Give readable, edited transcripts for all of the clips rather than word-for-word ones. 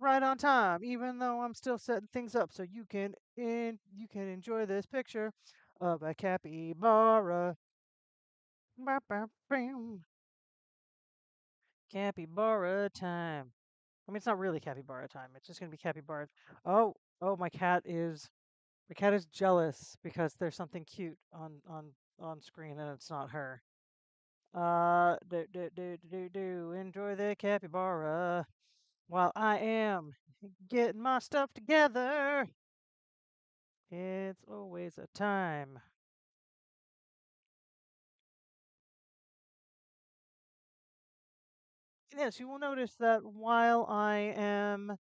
right on time, even though I'm still setting things up so you can enjoy this picture of a capybara. Ba, ba, bam. Capybara time. I mean, it's not really capybara time. It's just gonna be capybara. Oh, oh, my cat is jealous because there's something cute on screen and it's not her. Enjoy the capybara while I am getting my stuff together. It's always a time. Yes, you will notice that while I am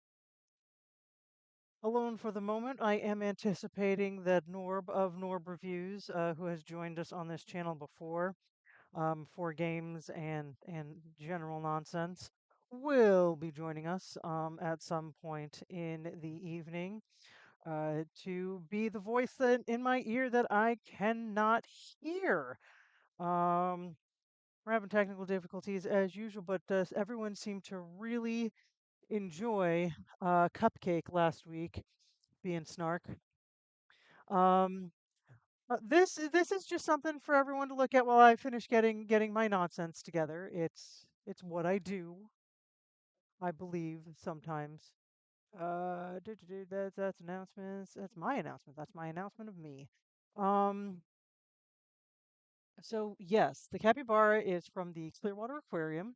alone for the moment, I am anticipating that Norb of NorbReviews, who has joined us on this channel before, for games and general nonsense, will be joining us at some point in the evening to be the voice in my ear that I cannot hear. Um, we're having technical difficulties as usual, but everyone seemed to really enjoy Cupcake last week being Snark. Um, this is just something for everyone to look at while I finish getting my nonsense together. It's what I do, I believe sometimes. That's announcements. That's my announcement. That's my announcement of me. Um, so yes, the capybara is from the Clearwater Aquarium.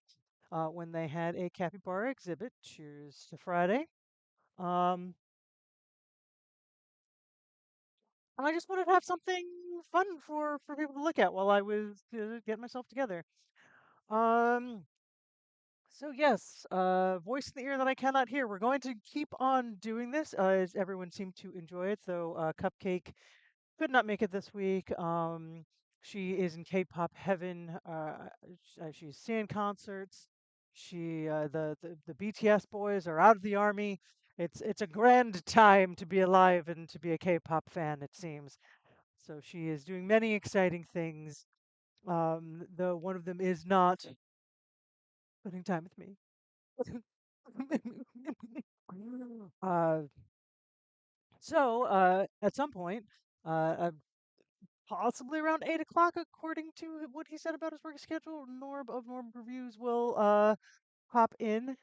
When they had a capybara exhibit. Cheers to Friday. Um, and I just wanted to have something fun for people to look at while I was getting myself together. Um, so yes, voice in the ear that I cannot hear. We're going to keep on doing this as everyone seemed to enjoy it. So Cupcake could not make it this week. She is in K-pop heaven. She's seeing concerts. The BTS boys are out of the army. It's a grand time to be alive and to be a K-pop fan, it seems. So she is doing many exciting things. Though one of them is not spending time with me. uh, at some point, uh, possibly around 8 o'clock, according to what he said about his work schedule, Norb of Norb Reviews will hop in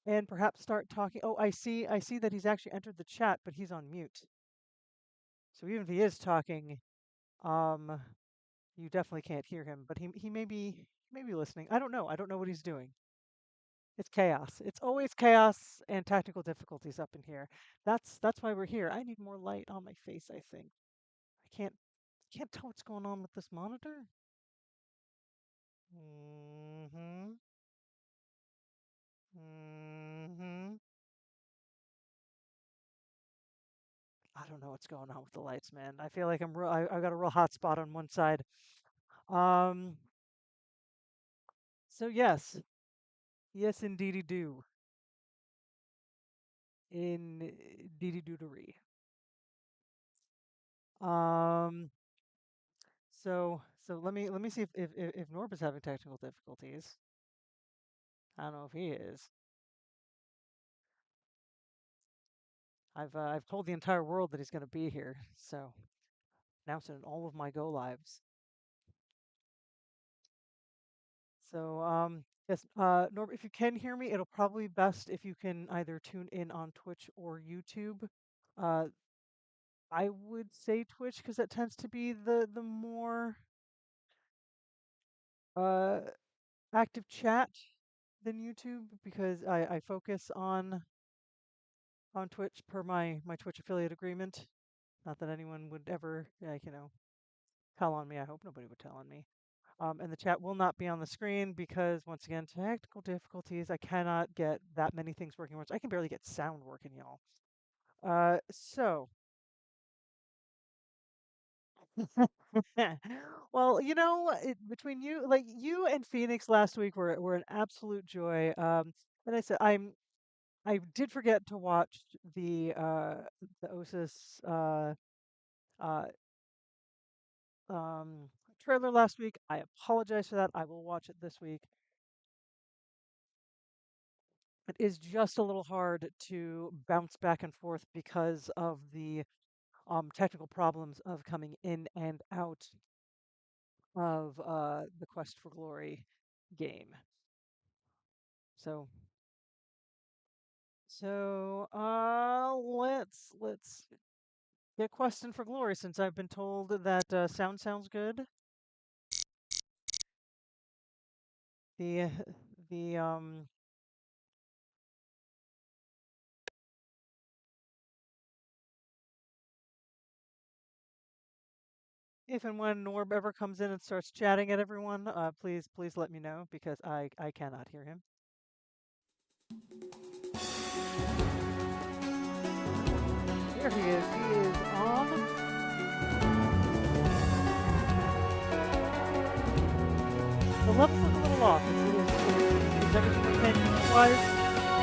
and perhaps start talking. Oh, I see that he's actually entered the chat, but he's on mute. So even if he is talking, um, you definitely can't hear him. But he may be listening. I don't know. I don't know what he's doing. It's chaos. It's always chaos and technical difficulties up in here. That's why we're here. I need more light on my face, I think. I can't tell what's going on with this monitor. Mhm. Mhm. I don't know what's going on with the lights, man. I feel like I got a real hot spot on one side. Um so yes. Yes indeedy do. Indeedy doodery. Um so let me see if Norb is having technical difficulties. I don't know if he is. I've told the entire world that he's going to be here. So announced it in all of my go lives. So yes, Norb, if you can hear me, it'll probably be best if you can either tune in on Twitch or YouTube. Uh, I would say Twitch because that tends to be the more uh active chat than YouTube because I focus on Twitch per my Twitch affiliate agreement. Not that anyone would ever tell on me. I hope nobody would tell on me. And the chat will not be on the screen because, once again, technical difficulties. I cannot get that many things working at once. I can barely get sound working, y'all. So, well, between you, like you and Phoenix last week were an absolute joy. And I said I did forget to watch the Osis uh um trailer last week. I apologize for that. I will watch it this week. It is just a little hard to bounce back and forth because of the technical problems of coming in and out of the Quest for Glory game. So let's get Questing for Glory since I've been told that sounds good. The the If and when Norb ever comes in and starts chatting at everyone, please let me know because I cannot hear him. There he is. He is on. The levels look a little off. Is everything okay wise?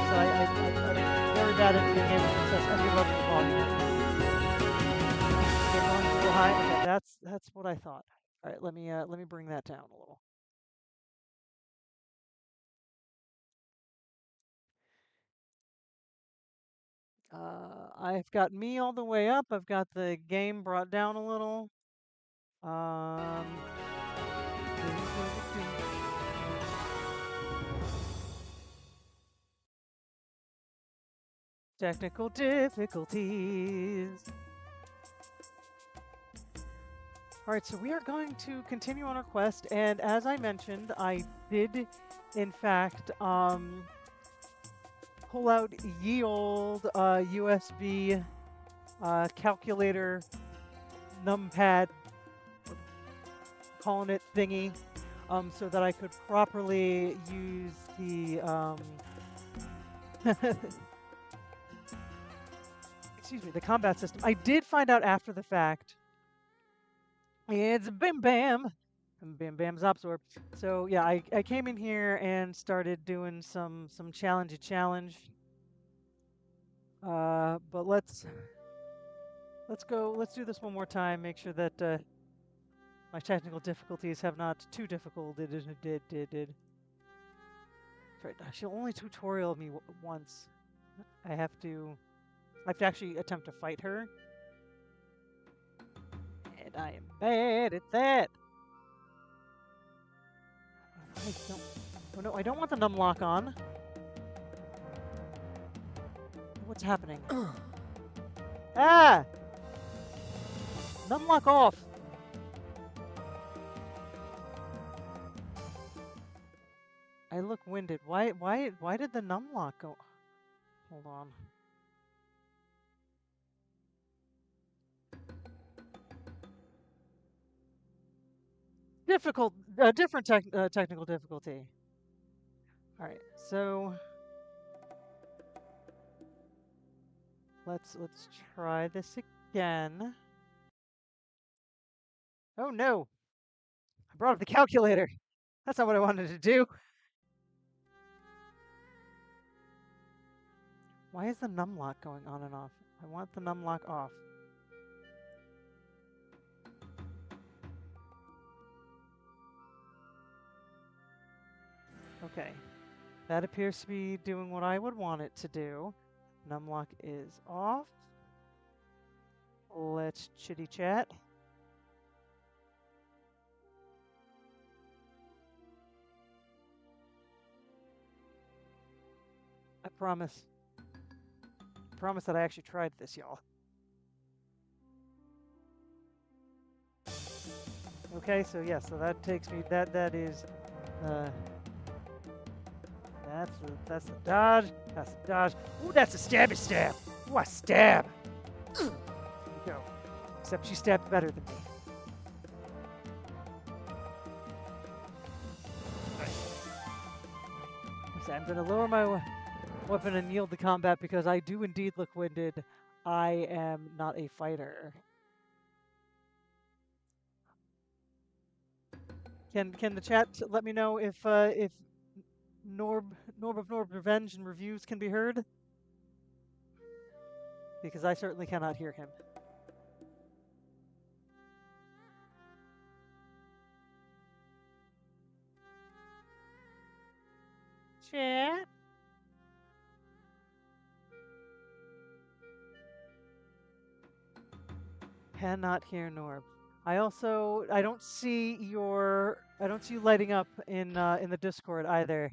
So I'm very bad at being able to assess any level of volume. They're going a little high. Okay, that's what I thought. All right, let me bring that down a little. I've got me all the way up. I've got the game brought down a little. Technical difficulties. All right, so we are going to continue on our quest, and as I mentioned, I did, in fact, pull out ye old USB calculator numpad, calling it thingy, so that I could properly use the excuse me, the combat system. I did find out after the fact. It's Bim Bam. Bam Bam's Absorb. So yeah, I came in here and started doing some challenge. But let's do this one more time. Make sure that my technical difficulties have not too difficult. Did. Right. She'll only tutorial me once. I have to actually attempt to fight her. And I am bad at that. Oh no, I don't want the numlock on. What's happening? Ah! Numlock off. I look winded. Why did the numlock go? Hold on. Different technical difficulty. All right, so let's try this again. Oh no! I brought up the calculator. That's not what I wanted to do. Why is the numlock going on and off? I want the numlock off. Okay, that appears to be doing what I would want it to do. Numlock is off. Let's chitty chat. I promise that I actually tried this, y'all. Okay, so yeah, so that takes me, that is, that's the dodge, that's the dodge. Ooh, that's a stabby stab. Ooh, a stab. There we go. Except she stabbed better than me. So I'm gonna lower my weapon and yield to combat because I do indeed look winded. I am not a fighter. Can the chat let me know if Norb of NorbReviews and reviews can be heard? Because I certainly cannot hear him. Chat. cannot hear Norb. I don't see you lighting up in the Discord either.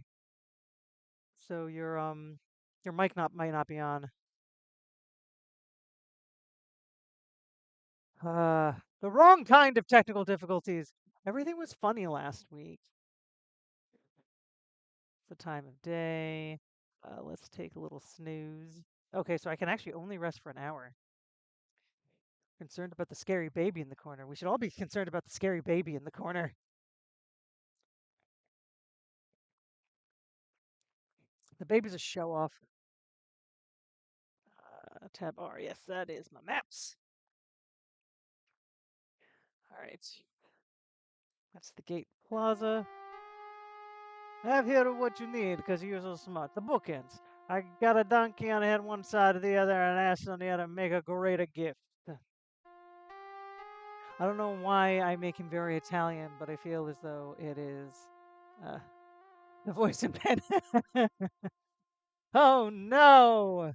So your might not be on. The wrong kind of technical difficulties. Everything was funny last week. The time of day. Let's take a little snooze. Okay, so I can actually only rest for an hour. Concerned about the scary baby in the corner. We should all be concerned about the scary baby in the corner. The baby's a show off. Tab R. Yes, that is my maps. All right. That's the gate plaza. Have here what you need because you're so smart. The bookends. I got a donkey on head one side of the other and an ass on the other. Make a greater gift. I don't know why I make him very Italian, but I feel as though it is the voice in pen. Oh no!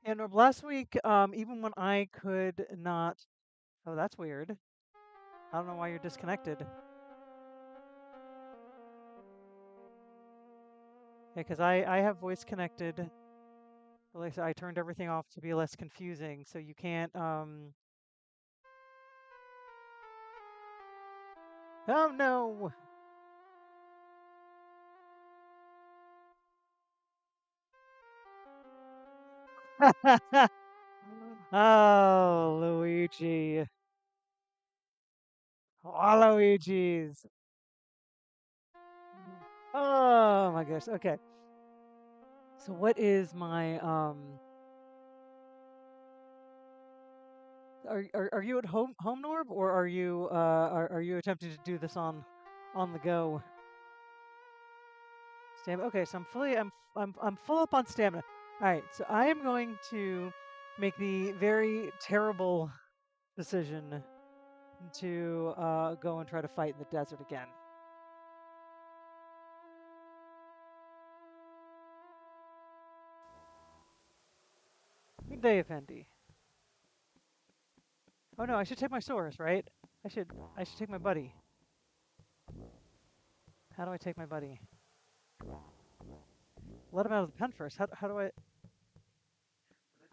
And last week, even when I could not. Oh, that's weird. I don't know why you're disconnected. Yeah, because I have voice connected. Like I said, I turned everything off to be less confusing, so you can't. Oh no! Oh, Luigi. Oh, Luigi's. Oh my gosh. Okay. So what is my are you at home Norb, or are you attempting to do this on the go? Stamina. Okay, so I'm full up on stamina. All right, so I am going to make the very terrible decision to go and try to fight in the desert again. Good day, Effendi. Oh no, I should take my Saurus, right? I should take my buddy. How do I take my buddy? Let him out of the pen first. How do I?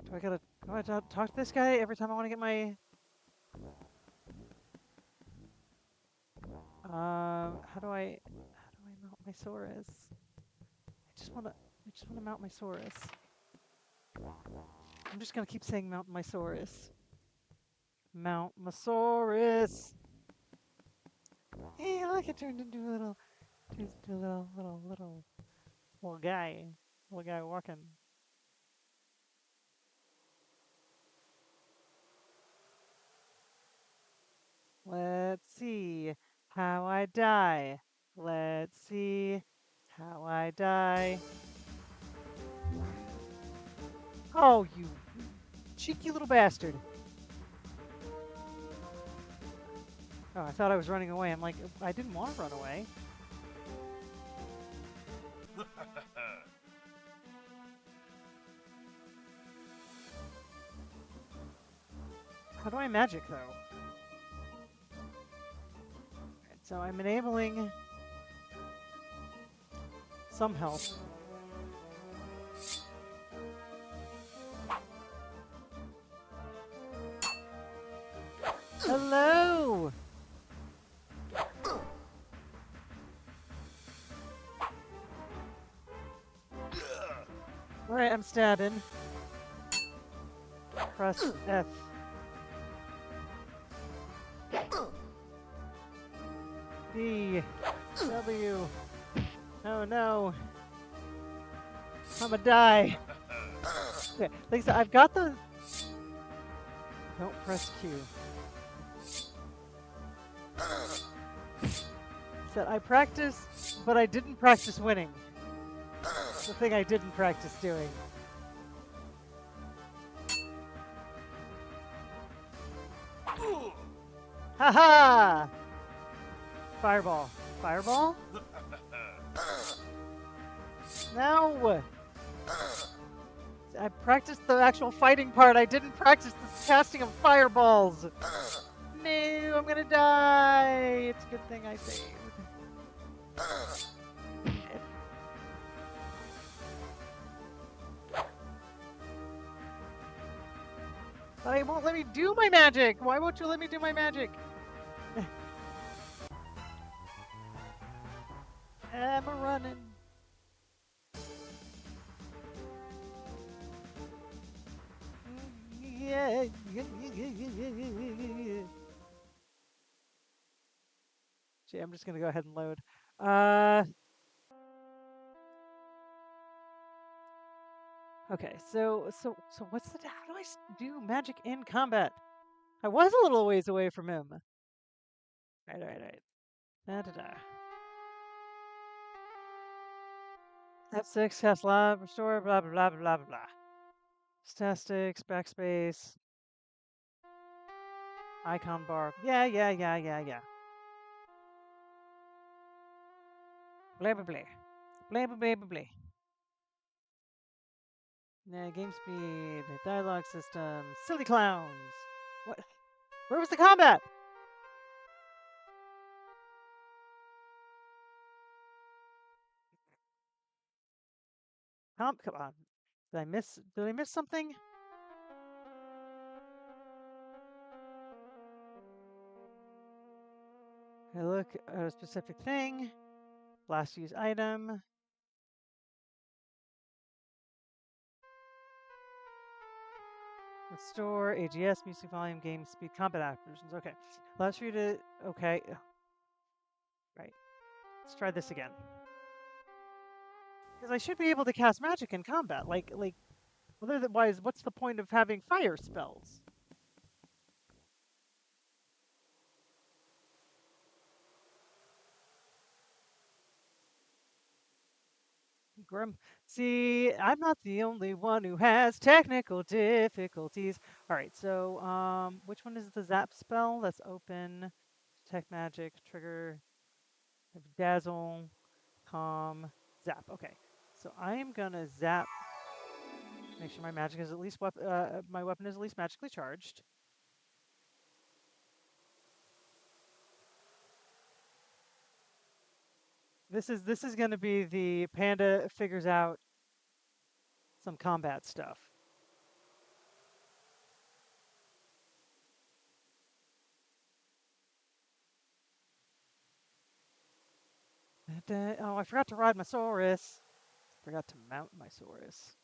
Do I talk to this guy every time I want to get my? How do I mount my Saurus? I just wanna mount my Saurus. I'm just gonna keep saying mount my Saurus. Mount my Saurus. Hey, look! It turned into a little guy. Little guy walking. Let's see how I die. Let's see how I die. Oh, you cheeky little bastard. Oh, I thought I was running away. I'm like, I didn't want to run away. How do I magic, though? Right, so I'm enabling some health. Hello! Alright, I'm stabbing. Press F. B. W. Oh no. I'ma die. Okay, like I said, I've got the... Don't press Q. Said I practiced, but I didn't practice winning. The thing I didn't practice doing. Haha! Fireball. Fireball? No! I practiced the actual fighting part. I didn't practice the casting of fireballs. No, I'm gonna die. It's a good thing I saved. But it won't let me do my magic. Why won't you let me do my magic? I'm a running. Yeah. Gee, I'm just gonna go ahead and load. Okay, so what's the how do I do magic in combat? I was a little ways away from him. Right. Da da da. F6, cast live, restore, blah blah blah blah blah blah. Statistics, backspace, icon bar. Yeah. Blah blah blah. Blah blah blah blah blah. Yeah, game speed, dialogue system, silly clowns. What? Where was the combat? Come on. Did I miss something? I look at a specific thing. Last used item. Restore, AGS, music volume, game speed, combat options. Okay. Allows you to. Okay. Right. Let's try this again. Because I should be able to cast magic in combat. Like, otherwise, what's the point of having fire spells? Grim. See, I'm not the only one who has technical difficulties. All right, so which one is the zap spell? That's open, detect magic, trigger, dazzle, calm, zap. Okay, so I am gonna zap. Make sure my magic is at least my weapon is at least magically charged. This is gonna be the panda figures out some combat stuff. Oh, I forgot to ride my Saurus. Forgot to mount my Saurus.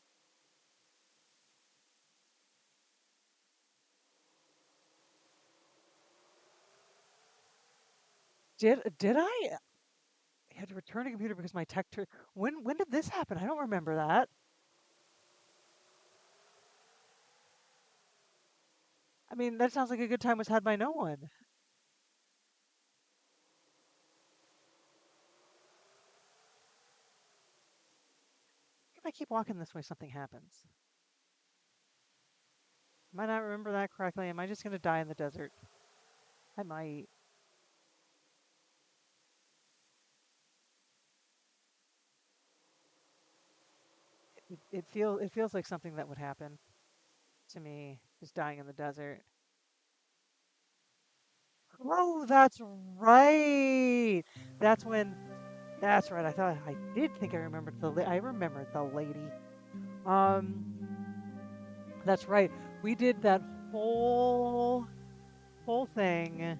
Did I had to return a computer because my tech when did this happen? I don't remember that. I mean, that sounds like a good time was had by no one. If I keep walking this way, something happens. Might not remember that correctly. Am I just gonna die in the desert? I might. It feels like something that would happen to me, just dying in the desert. Oh, that's right. That's when. That's right. I thought I did think I remembered I remembered the lady. Um, that's right. We did that whole thing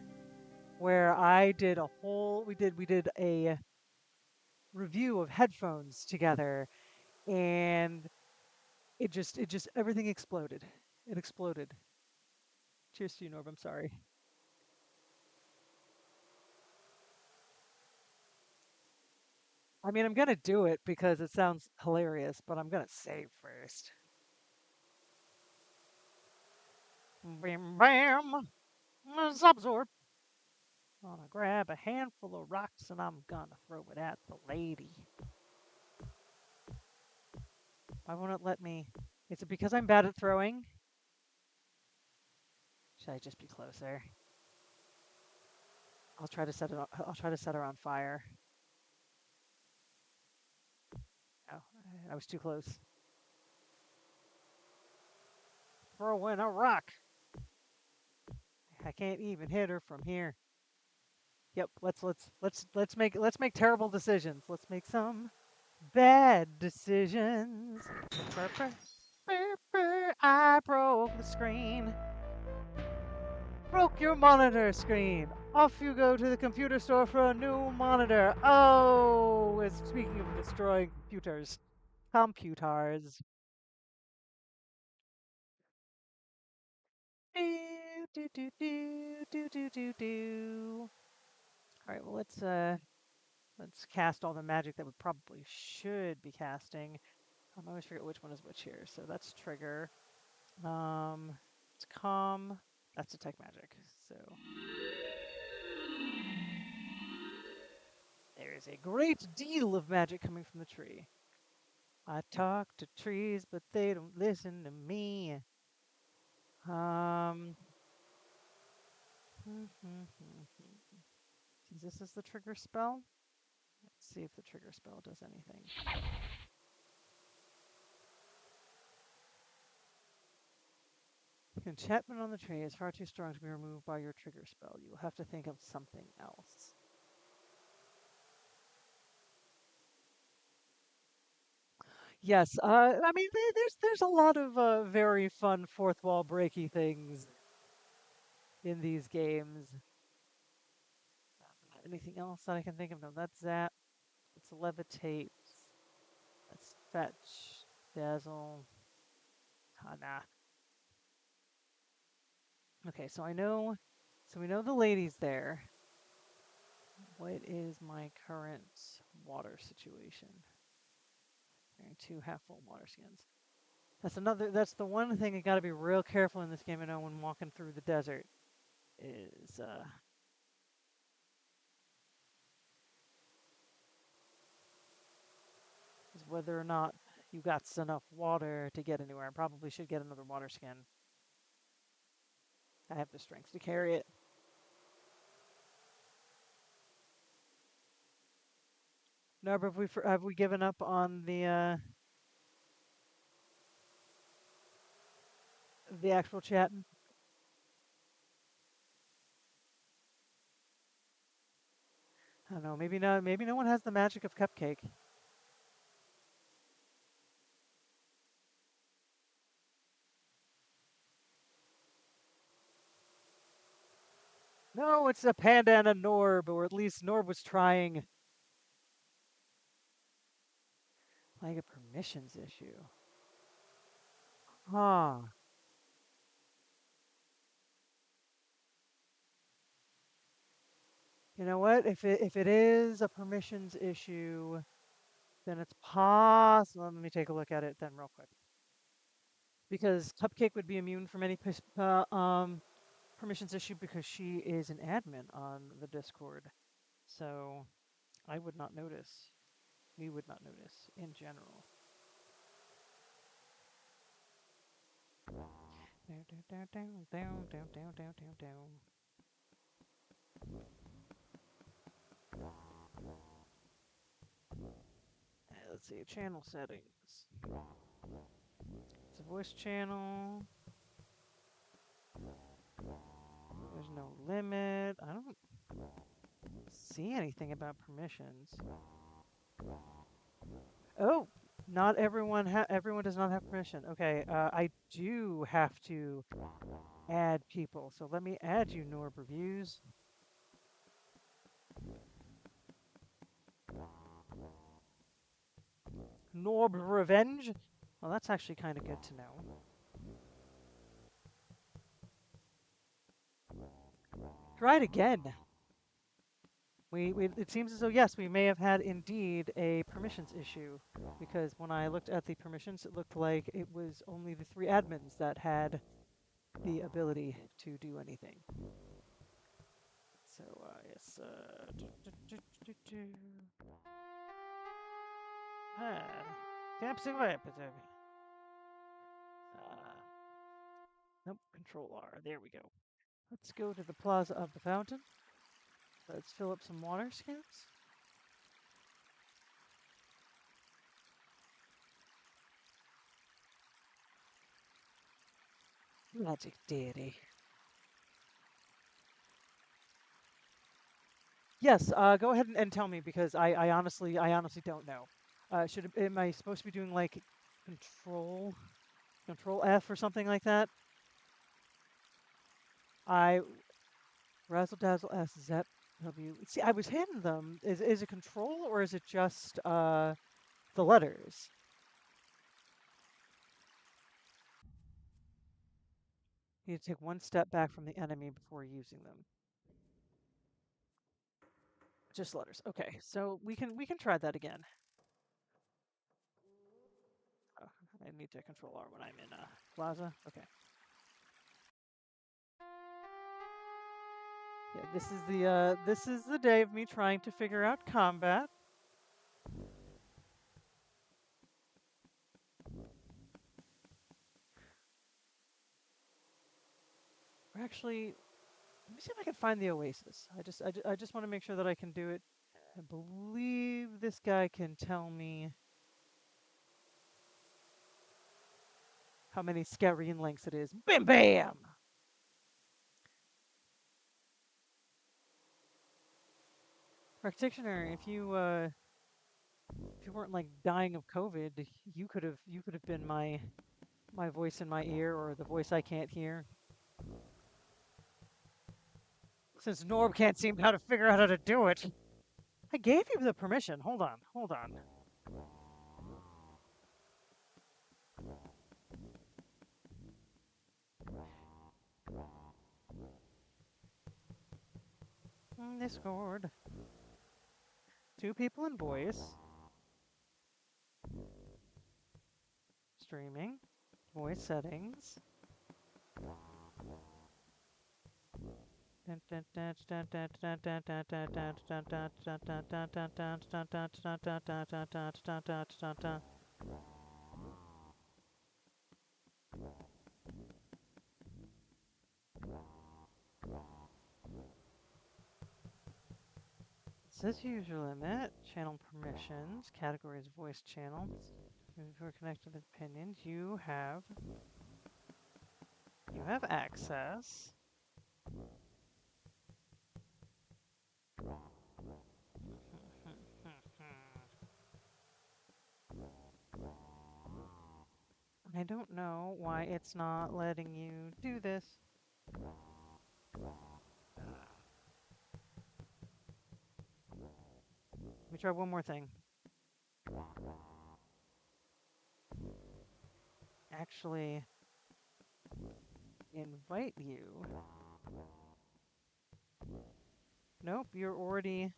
where I did a whole. We did a review of headphones together, and it just everything exploded. It exploded. Cheers to you, Norb. I'm sorry. I mean, I'm gonna do it because it sounds hilarious, but I'm gonna save first. Bam, bam. Absorb. I'm gonna grab a handful of rocks and I'm gonna throw it at the lady. Why won't it let me? Is it because I'm bad at throwing? Should I just be closer? I'll try to set it. I'll try to set her on fire. Oh, I was too close. Throw in a rock. I can't even hit her from here. Yep. Let's make terrible decisions. Let's make some bad decisions. Burr, burr, burr, burr. I broke the screen. Broke your monitor screen. Off you go to the computer store for a new monitor. Oh, speaking of destroying computers. Computers. Do, do, do, do, do, do, do, do. All right, well, let's cast all the magic that we probably should be casting. I always forget which one is which here. So that's trigger. It's calm. That's detect magic. So there is a great deal of magic coming from the tree. I talk to trees, but they don't listen to me. Um, Since this is the trigger spell, let's see if the trigger spell does anything. Enchantment on the tree is far too strong to be removed by your trigger spell. You will have to think of something else. Yes, I mean, there's a lot of very fun fourth wall breaky things in these games. Anything else that I can think of? No, that's that. It's levitate. That's fetch, dazzle. Ah, nah. Okay, so I know. So we know the lady's there. What is my current water situation? Carrying two half-full water skins. That's the one thing you got to be real careful in this game. I know when walking through the desert is whether or not you got enough water to get anywhere. I probably should get another water skin. I have the strength to carry it. No, but have we given up on the actual chat? I don't know. Maybe no. Maybe no one has the magic of cupcake. No, it's a panda and a Norb, or at least Norb was trying. Like a permissions issue. Huh. You know what? If it is a permissions issue, then it's possible. Let me take a look at it then real quick. Because Cupcake would be immune from any permissions issue because she is an admin on the Discord. So I would not notice. We would not notice in general. Down, down, down, down, down, down, down, down, down. Let's see, channel settings. It's a voice channel. There's no limit. I don't see anything about permissions. Oh, not everyone does not have permission. Okay, I do have to add people. So let me add you, NorbReviews. Norb Revenge. Well, that's actually kind of good to know. Try it again. It seems as though, yes, we may have had indeed a permissions issue, because when I looked at the permissions, it looked like it was only the 3 admins that had the ability to do anything. So, yes, nope, Control R, there we go. Let's go to the Plaza of the Fountain. Let's fill up some water skins. Magic deity. Yes, go ahead and tell me because I honestly don't know. Am I supposed to be doing like control control F or something like that? I Razzle Dazzle S Zep W. See, I was hitting them. Is it control or is it just the letters? You need to take one step back from the enemy before using them. Just letters. Okay, so we can try that again. Oh, I need to control R when I'm in Plaza. Okay. Yeah, this is the day of me trying to figure out combat. Or actually, let me see if I can find the Oasis. I just want to make sure that I can do it. I believe this guy can tell me how many Scarine links it is. Bam bam! Practitioner, if you weren't like dying of COVID, you could have been my voice in my ear or the voice I can't hear. Since Norb can't seem how to figure out how to do it. I gave you the permission. Hold on, hold on. Discord. Two people in voice. Streaming. Voice settings. Says user limit, channel permissions, categories, voice channels. For connected opinions, you have access. I don't know why it's not letting you do this. Let me try one more thing. Actually, invite you. Nope, you're already...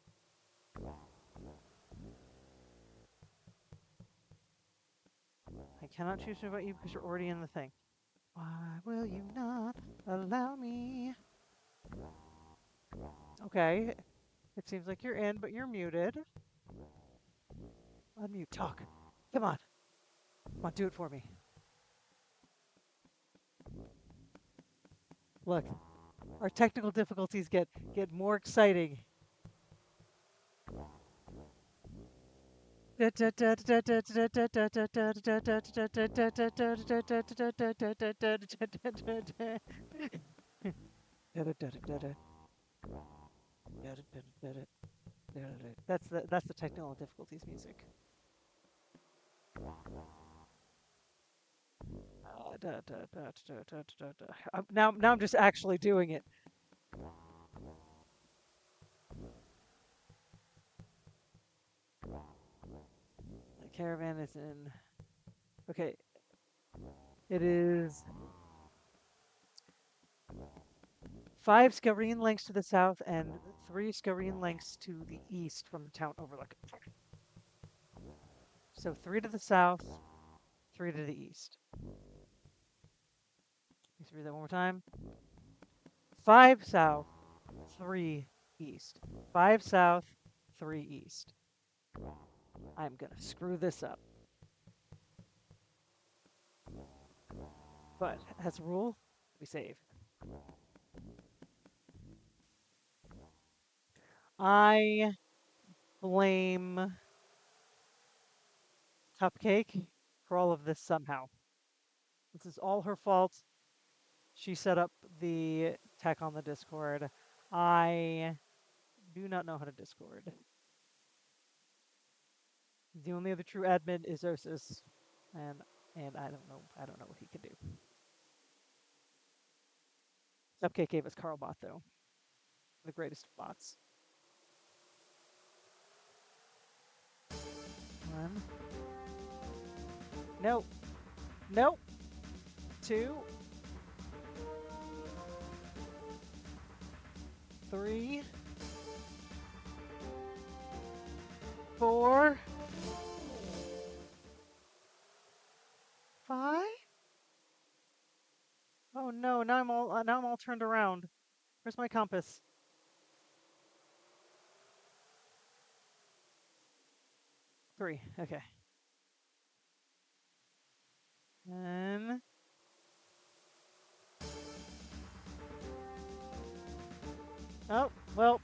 I cannot choose to invite you because you're already in the thing. Why will you not allow me? Okay, it seems like you're in, but you're muted. Unmute, talk. Come on. Come on, do it for me. Look, our technical difficulties get more exciting. That's the technical difficulties music. Now I'm just actually doing it. The caravan is in. Okay, it is 5 Scarine lengths to the south and 3 Scarine lengths to the east from the town overlook. So 3 to the south, 3 to the east. Let's read that one more time. 5 south, 3 east. 5 south, 3 east. I'm gonna screw this up. But as a rule, we save. I blame Cupcake for all of this somehow. This is all her fault. She set up the tech on the Discord. I do not know how to Discord. The only other true admin is Osis, and I don't know. I don't know what he can do. Cupcake gave us Carlbot though, the greatest of bots. One. Nope. Nope. Two. Three. 4. 5. Oh no! Now I'm all turned around. Where's my compass? 3. Okay. And oh well.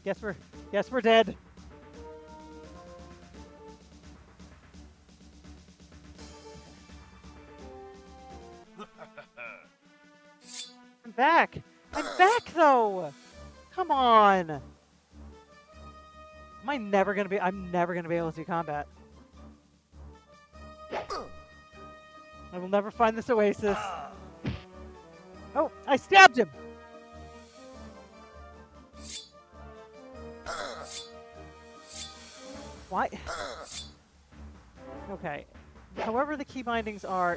Guess we're dead. I'm back. I'm back though. Come on. I'm never gonna be able to do combat. I will never find this oasis. Oh, I stabbed him. Why? Okay. However the key bindings are,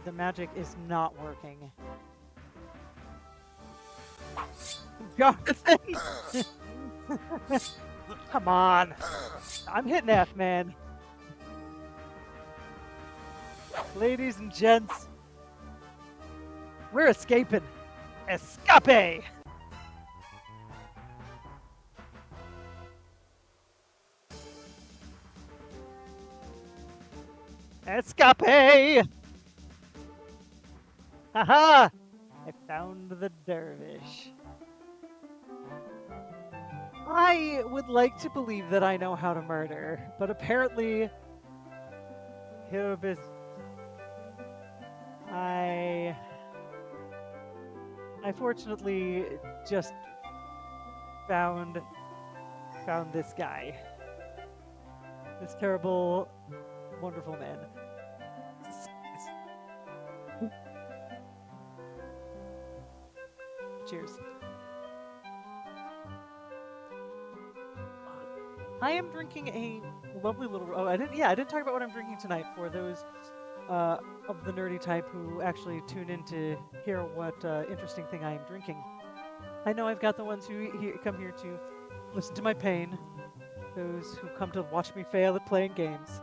the magic is not working. Jonathan! Come on. I'm hitting F, man. Ladies and gents, we're escaping. Escape! Escape! Haha! I found the dervish. I would like to believe that I know how to murder, but apparently Hirobis, I fortunately just found this guy. This terrible, wonderful man. Cheers. I am drinking a lovely little. Oh, I didn't talk about what I'm drinking tonight for those of the nerdy type who actually tune in to hear what interesting thing I am drinking. I know I've got the ones who come here to listen to my pain, those who come to watch me fail at playing games,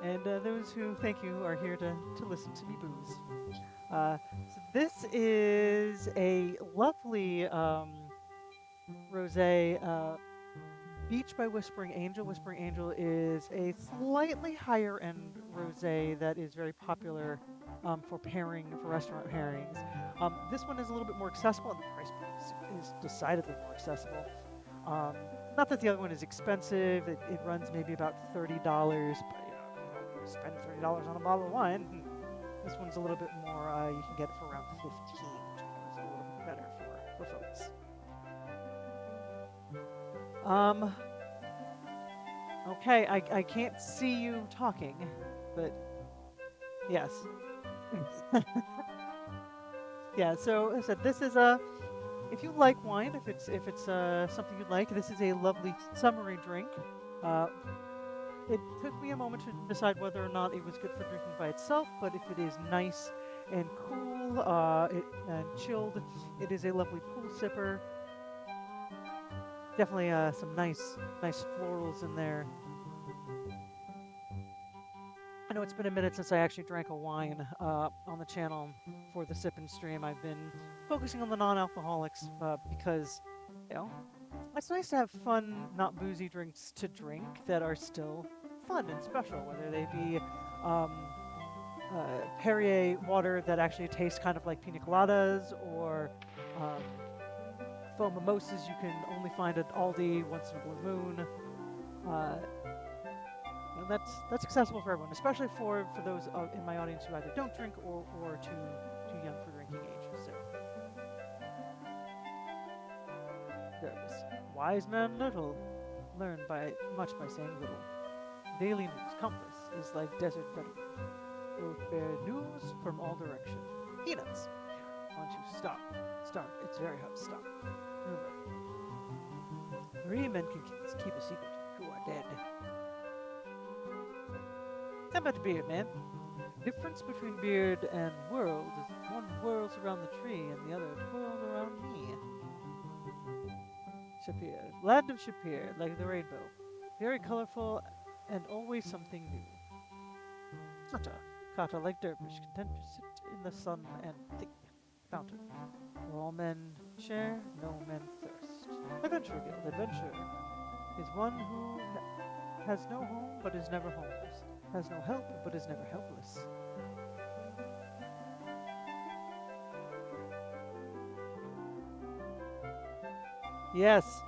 and those who, thank you, are here to listen to me booze. So this is a lovely rosé. Beach by Whispering Angel. Whispering Angel is a slightly higher end rosé that is very popular for restaurant pairings. This one is a little bit more accessible, and the price point is decidedly more accessible. Not that the other one is expensive. It runs maybe about $30, but you spend $30 on a bottle of wine. This one's a little bit more. You can get it for around 15, which is a little bit better for folks. Okay, I can't see you talking, but yes. Yeah, so as I said, this is if you like wine, if it's something you'd like, this is a lovely summery drink. It took me a moment to decide whether or not it was good for drinking by itself, but if it is nice and cool and chilled, it is a lovely pool sipper. Definitely some nice florals in there. I know it's been a minute since I actually drank a wine on the channel for the sip and stream. I've been focusing on the non-alcoholics because, it's nice to have fun, not boozy drinks to drink that are still fun and special, whether they be Perrier water that actually tastes kind of like pina coladas, or foam mimosas you can only find at Aldi once in a blue moon. Uh, that's accessible for everyone, especially for those in my audience who either don't drink or too young for drinking age. So service. Wise man little, learn by much by saying little. Daily news compass is like desert veteran. Both bear news from all direction. Peanuts. Once you start, it's very hard to stop. Rumor. 3 men can keep a secret who are dead. How about beard, man? Difference between beard and world is one whirls around the tree and the other twirls around me. Shapir. Land of Shapir, like the rainbow. Very colorful and always something new. Kata. Kata like dervish, content to sit in the sun and think. Fountain. Where all men share, no men thirst. Adventure Guild. Adventure is one who has no home but is never homeless. Has no help but is never helpless. Yes,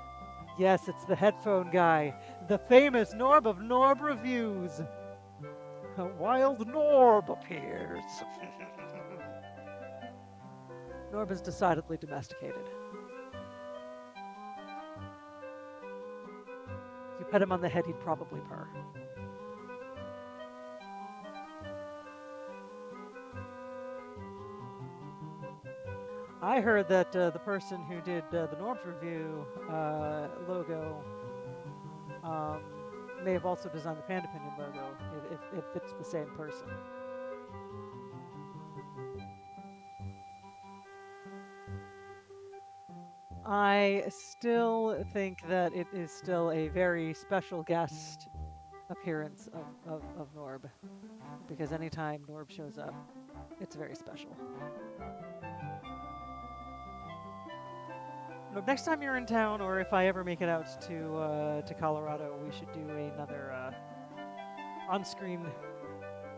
yes, it's the headphone guy, the famous Norb of NorbReviews. A wild Norb appears. Norb is decidedly domesticated. If you pet him on the head, he'd probably purr. I heard that the person who did the Norbs review logo um, may have also designed the Panda Pinion logo, if it's the same person. I still think that it is still a very special guest appearance of Norb, because anytime Norb shows up, it's very special. Next time you're in town, or if I ever make it out to Colorado, we should do another on-screen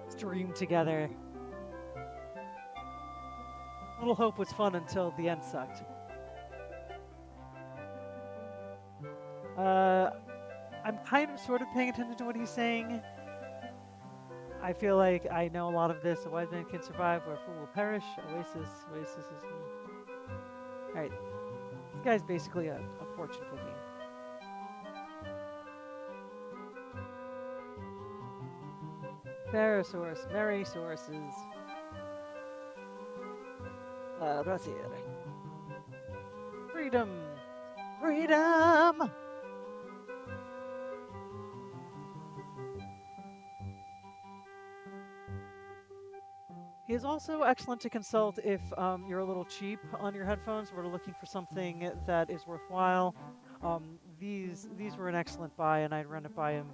stream together. Little Hope was fun until the end sucked. I'm kind of sort of paying attention to what he's saying. I feel like I know a lot of this. A wise man can survive where a fool will perish. Oasis is... Alright. This guy's basically a fortune cookie. Parasaurus, Mary sources. Razir. Freedom! Freedom! He is also excellent to consult if you're a little cheap on your headphones or looking for something that is worthwhile. These were an excellent buy, and I'd run it by him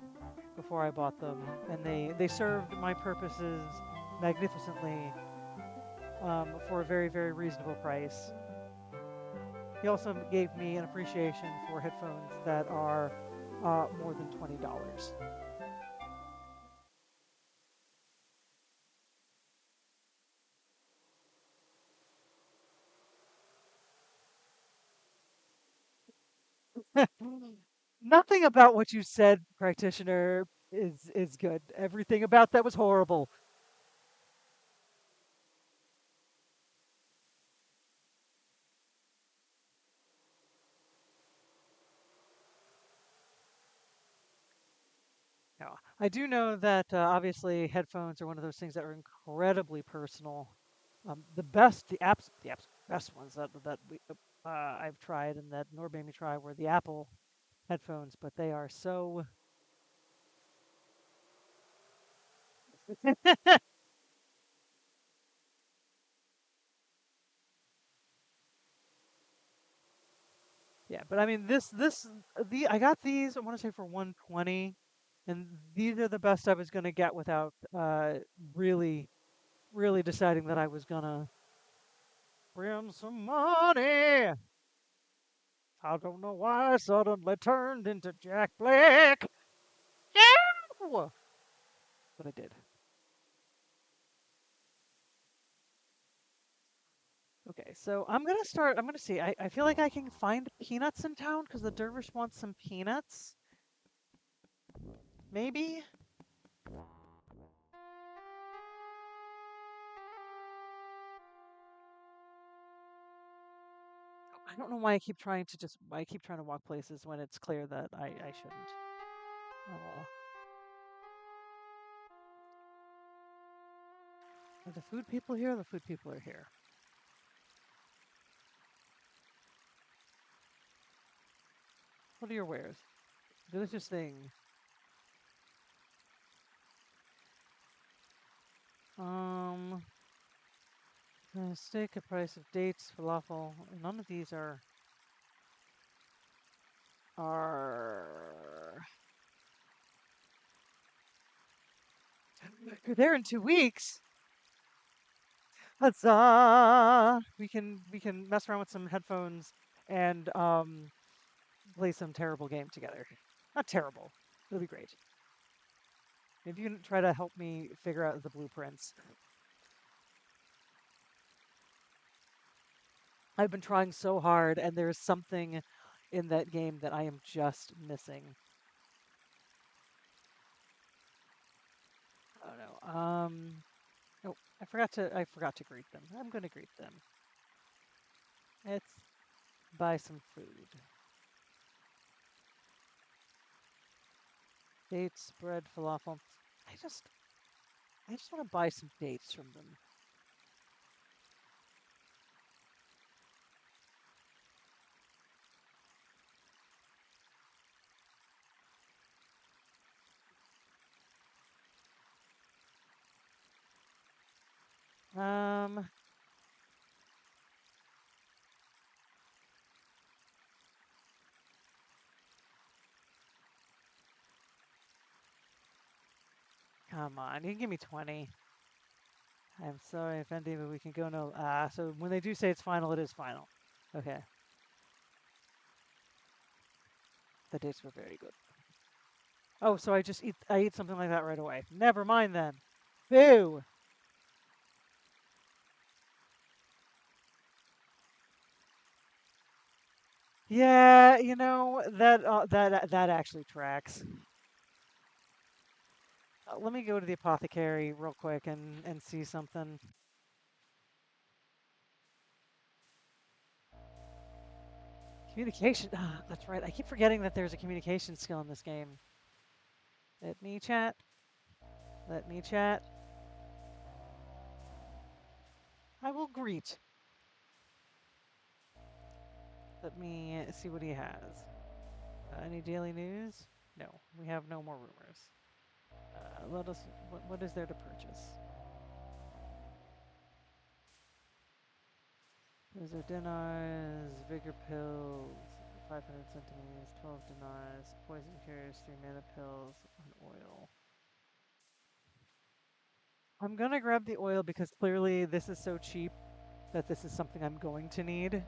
before I bought them, and they served my purposes magnificently for a very, very reasonable price. He also gave me an appreciation for headphones that are more than $20. Nothing about what you said, practitioner, is good. Everything about that was horrible. Yeah. I do know that obviously headphones are one of those things that are incredibly personal. The absolute best ones I've tried and that Norb made me try were the Apple headphones, but they are so. Yeah, but I mean I got these I want to say for 120, and these are the best I was gonna get without really really deciding that I was gonna spend some money. I don't know why I suddenly turned into Jack Black. Yeah, but I did. Okay, so I'm gonna see. I feel like I can find peanuts in town because the dervish wants some peanuts. Maybe? I don't know why I keep trying to walk places when it's clear that I shouldn't. Are the food people here? The food people are here. What are your wares? Delicious thing. Steak, a price of dates, falafel. None of these are. You're there in 2 weeks. Huzzah! We can mess around with some headphones and play some terrible game together. Not terrible. It'll be great. Maybe you can try to help me figure out the blueprints. I've been trying so hard, and there's something in that game that I am just missing. I don't know. Oh, I forgot to greet them. I'm gonna greet them. Let's buy some food. Dates, bread, falafel. I just I just want to buy some dates from them. Um, Come on, you can give me 20. I'm sorry, Fendi, but we can go no. So when they do say it's final, it is final. Okay. The dates were very good. Oh, so I eat something like that right away. Never mind then. Boo. Yeah, that actually tracks. Let me go to the apothecary real quick and see something. Communication. That's right. I keep forgetting that there's a communication skill in this game. Let me chat. Let me chat. I will greet. Let me see what he has. Any daily news? No, we have no more rumors. Let us. What is there to purchase? Those are dinars, vigor pills, 500 centimeters, 12 dinars, poison cures, 3 mana pills, and oil. I'm gonna grab the oil because clearly this is so cheap that this is something I'm going to need.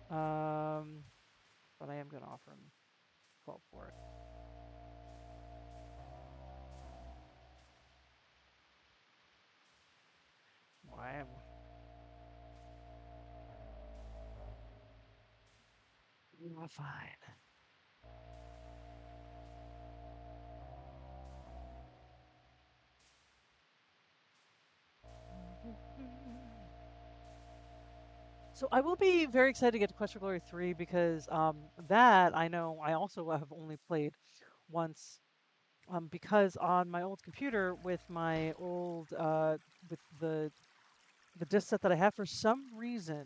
But I am gonna offer him 12 for it. Why am fine. So I will be very excited to get to Quest for Glory 3 because that I know I also have only played once because on my old computer with my old with the disc set that I have for some reason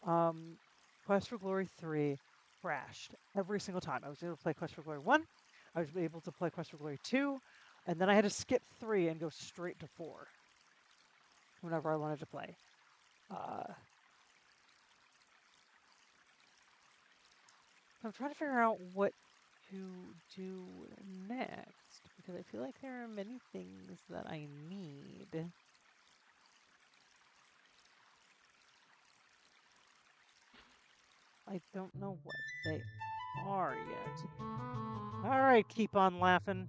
um, Quest for Glory 3 crashed every single time. I was able to play Quest for Glory 1, I was able to play Quest for Glory 2, and then I had to skip 3 and go straight to 4 whenever I wanted to play. I'm trying to figure out what to do next because I feel like there are many things that I need. I don't know what they are yet. All right, keep on laughing.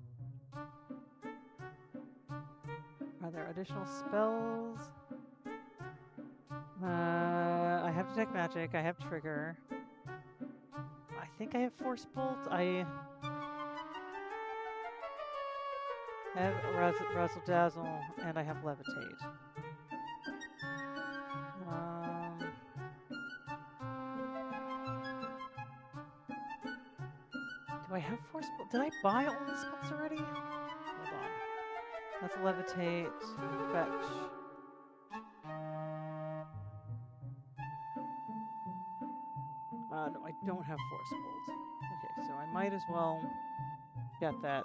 Are there additional spells? I have Detect Magic. I have Trigger. I think I have Force Bolt. I have Razzle Dazzle, and I have Levitate. Do I have Force Bolt? Did I buy all the spells already? Hold on. That's Levitate. Fetch. No, I don't have Force Bolt. Okay, so I might as well get that.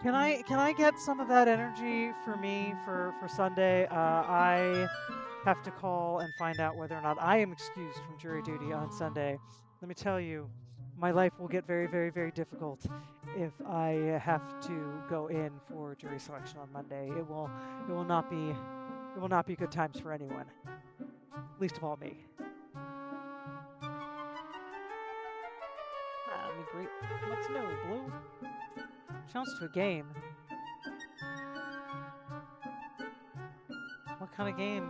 Can I get some of that energy for me for Sunday? I have to call and find out whether or not I am excused from jury duty on Sunday. Let me tell you, my life will get very, very, very difficult if I have to go in for jury selection on Monday. It will not be good times for anyone, least of all me. Let me greet. What's new, Blue? Chance to a game. What kind of game?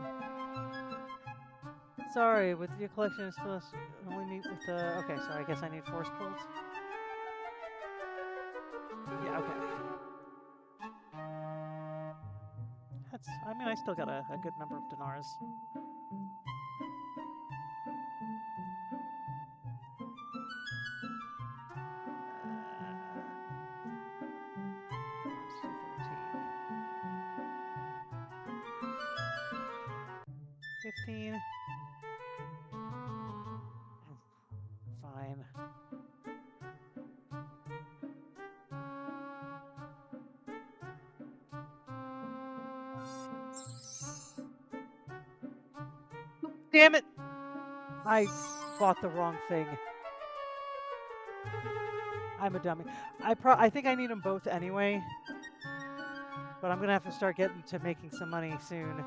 Sorry, with your collection, it's supposed to only meet with the. Okay, so I guess I need Force Bolt. Yeah, okay. I mean, I still got a good number of dinars. Let's do 13. 15. Fine. Damn it! I bought the wrong thing. I'm a dummy. I think I need them both anyway. But I'm gonna have to start getting to making some money soon.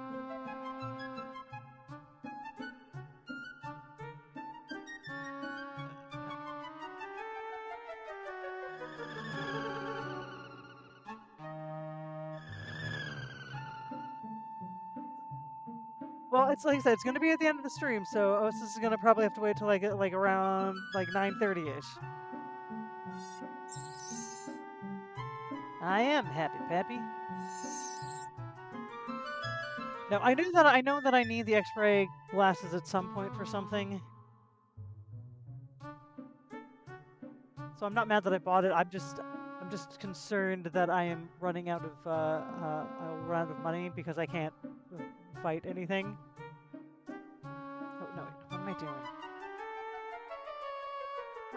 Well, it's like I said, it's gonna be at the end of the stream, so Osis is gonna probably have to wait till like around like 9:30ish. I am happy, Pappy. No, I know that I need the X-ray glasses at some point for something. So I'm not mad that I bought it. I'm just concerned that I am running out of I'll run out of money because I can't fight anything. Oh no, what am I doing?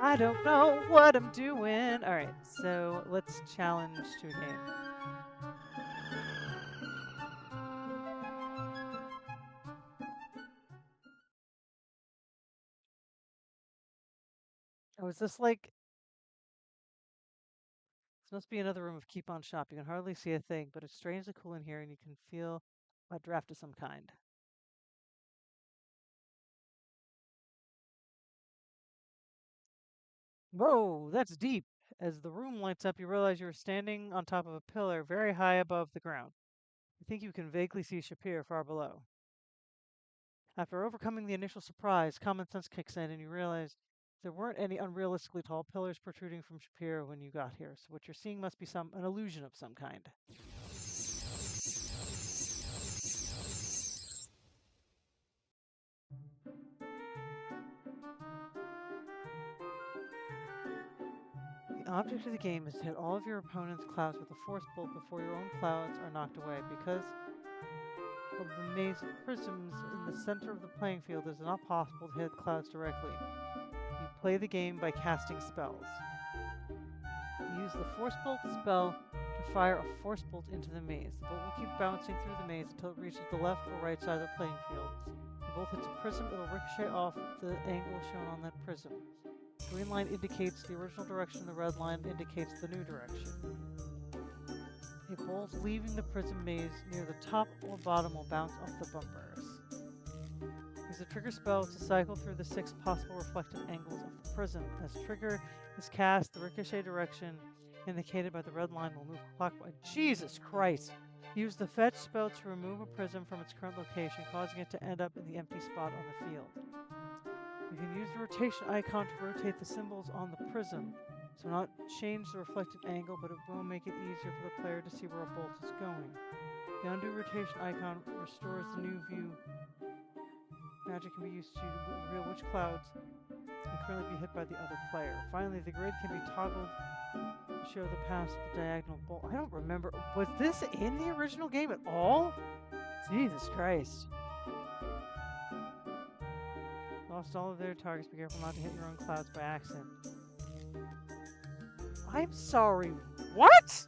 I don't know what I'm doing. All right, so let's challenge to a game. Oh, is this like? This must be another room of Keep On Shop. You can hardly see a thing, but it's strangely cool in here, and you can feel a draft of some kind. Whoa, that's deep. As the room lights up, you realize you're standing on top of a pillar very high above the ground. You think you can vaguely see Shapir far below. After overcoming the initial surprise, common sense kicks in and you realize there weren't any unrealistically tall pillars protruding from Shapir when you got here, so what you're seeing must be an illusion of some kind. The object of the game is to hit all of your opponent's clouds with a force bolt before your own clouds are knocked away. Because of the maze of prisms in the center of the playing field, it is not possible to hit clouds directly. You play the game by casting spells. You use the Force Bolt spell to fire a Force Bolt into the maze. The bolt will keep bouncing through the maze until it reaches the left or right side of the playing field. If the bolt hits a prism, it will ricochet off the angle shown on that prism. The green line indicates the original direction, the red line indicates the new direction. A bolt leaving the prism maze near the top or bottom will bounce off the bumpers. Use a trigger spell to cycle through the 6 possible reflective angles of the prism. As trigger is cast, the ricochet direction indicated by the red line will move clockwise. Jesus Christ! Use the fetch spell to remove a prism from its current location, causing it to end up in the empty spot on the field. You can use the rotation icon to rotate the symbols on the prism, so not change the reflected angle, but it will make it easier for the player to see where a bolt is going. The undo rotation icon restores the new view. Magic can be used to reveal which clouds can currently be hit by the other player. Finally, the grid can be toggled to show the path of the diagonal bolt. I don't remember. Was this in the original game at all? Jesus Christ. Lost all of their targets. Be careful not to hit your own clouds by accident. I'm sorry. What?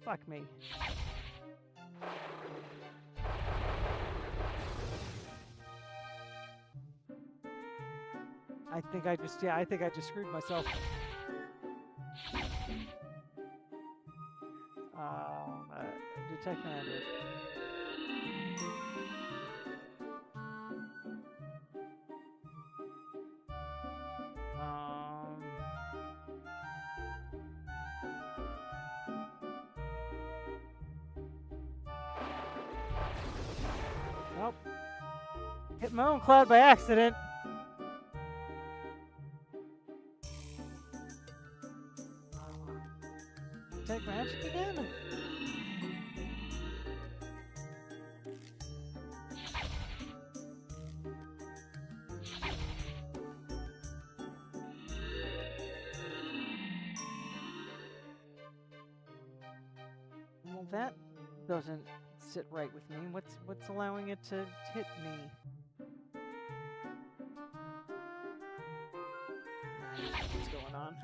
Fuck me. I think I just screwed myself. Detect magic. Nope. Hit my own cloud by accident. Take magic again? Well, that doesn't sit right with me. What's allowing it to hit me? What's going on?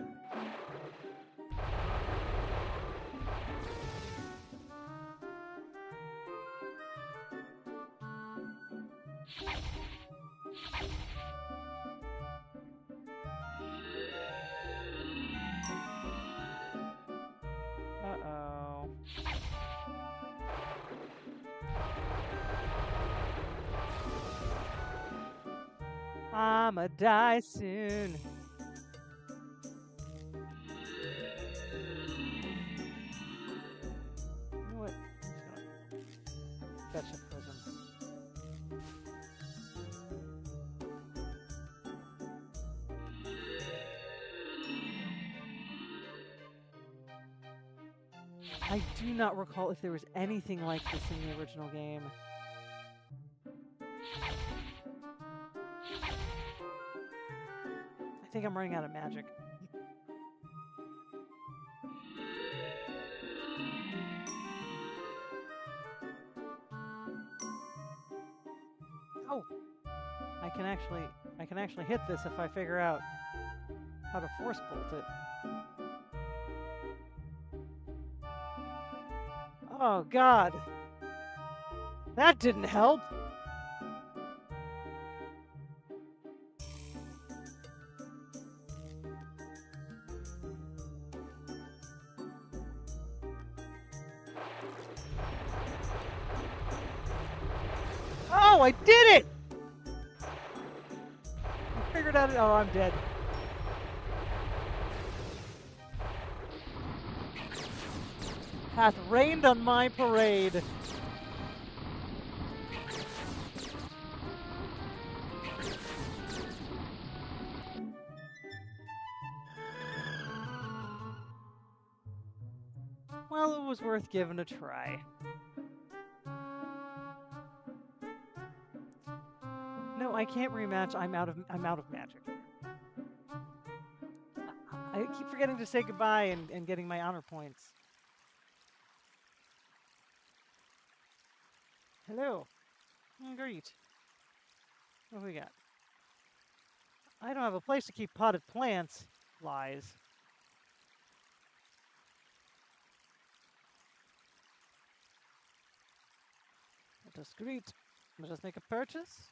Uh-oh. I'ma die soon. You know what? I'm just gonna fetch a prism. I do not recall if there was anything like this in the original game. I think I'm running out of magic. Oh! I can actually hit this if I figure out how to force bolt it. Oh God! That didn't help! Oh, I did it! I figured out. Oh, I'm dead. Hath rained on my parade. Well, it was worth giving a try. No, I can't rematch. I'm out of magic. I keep forgetting to say goodbye and getting my honor points. Hello. Great. What do we got? I don't have a place to keep potted plants. Lies. Let us greet. Let us make a purchase.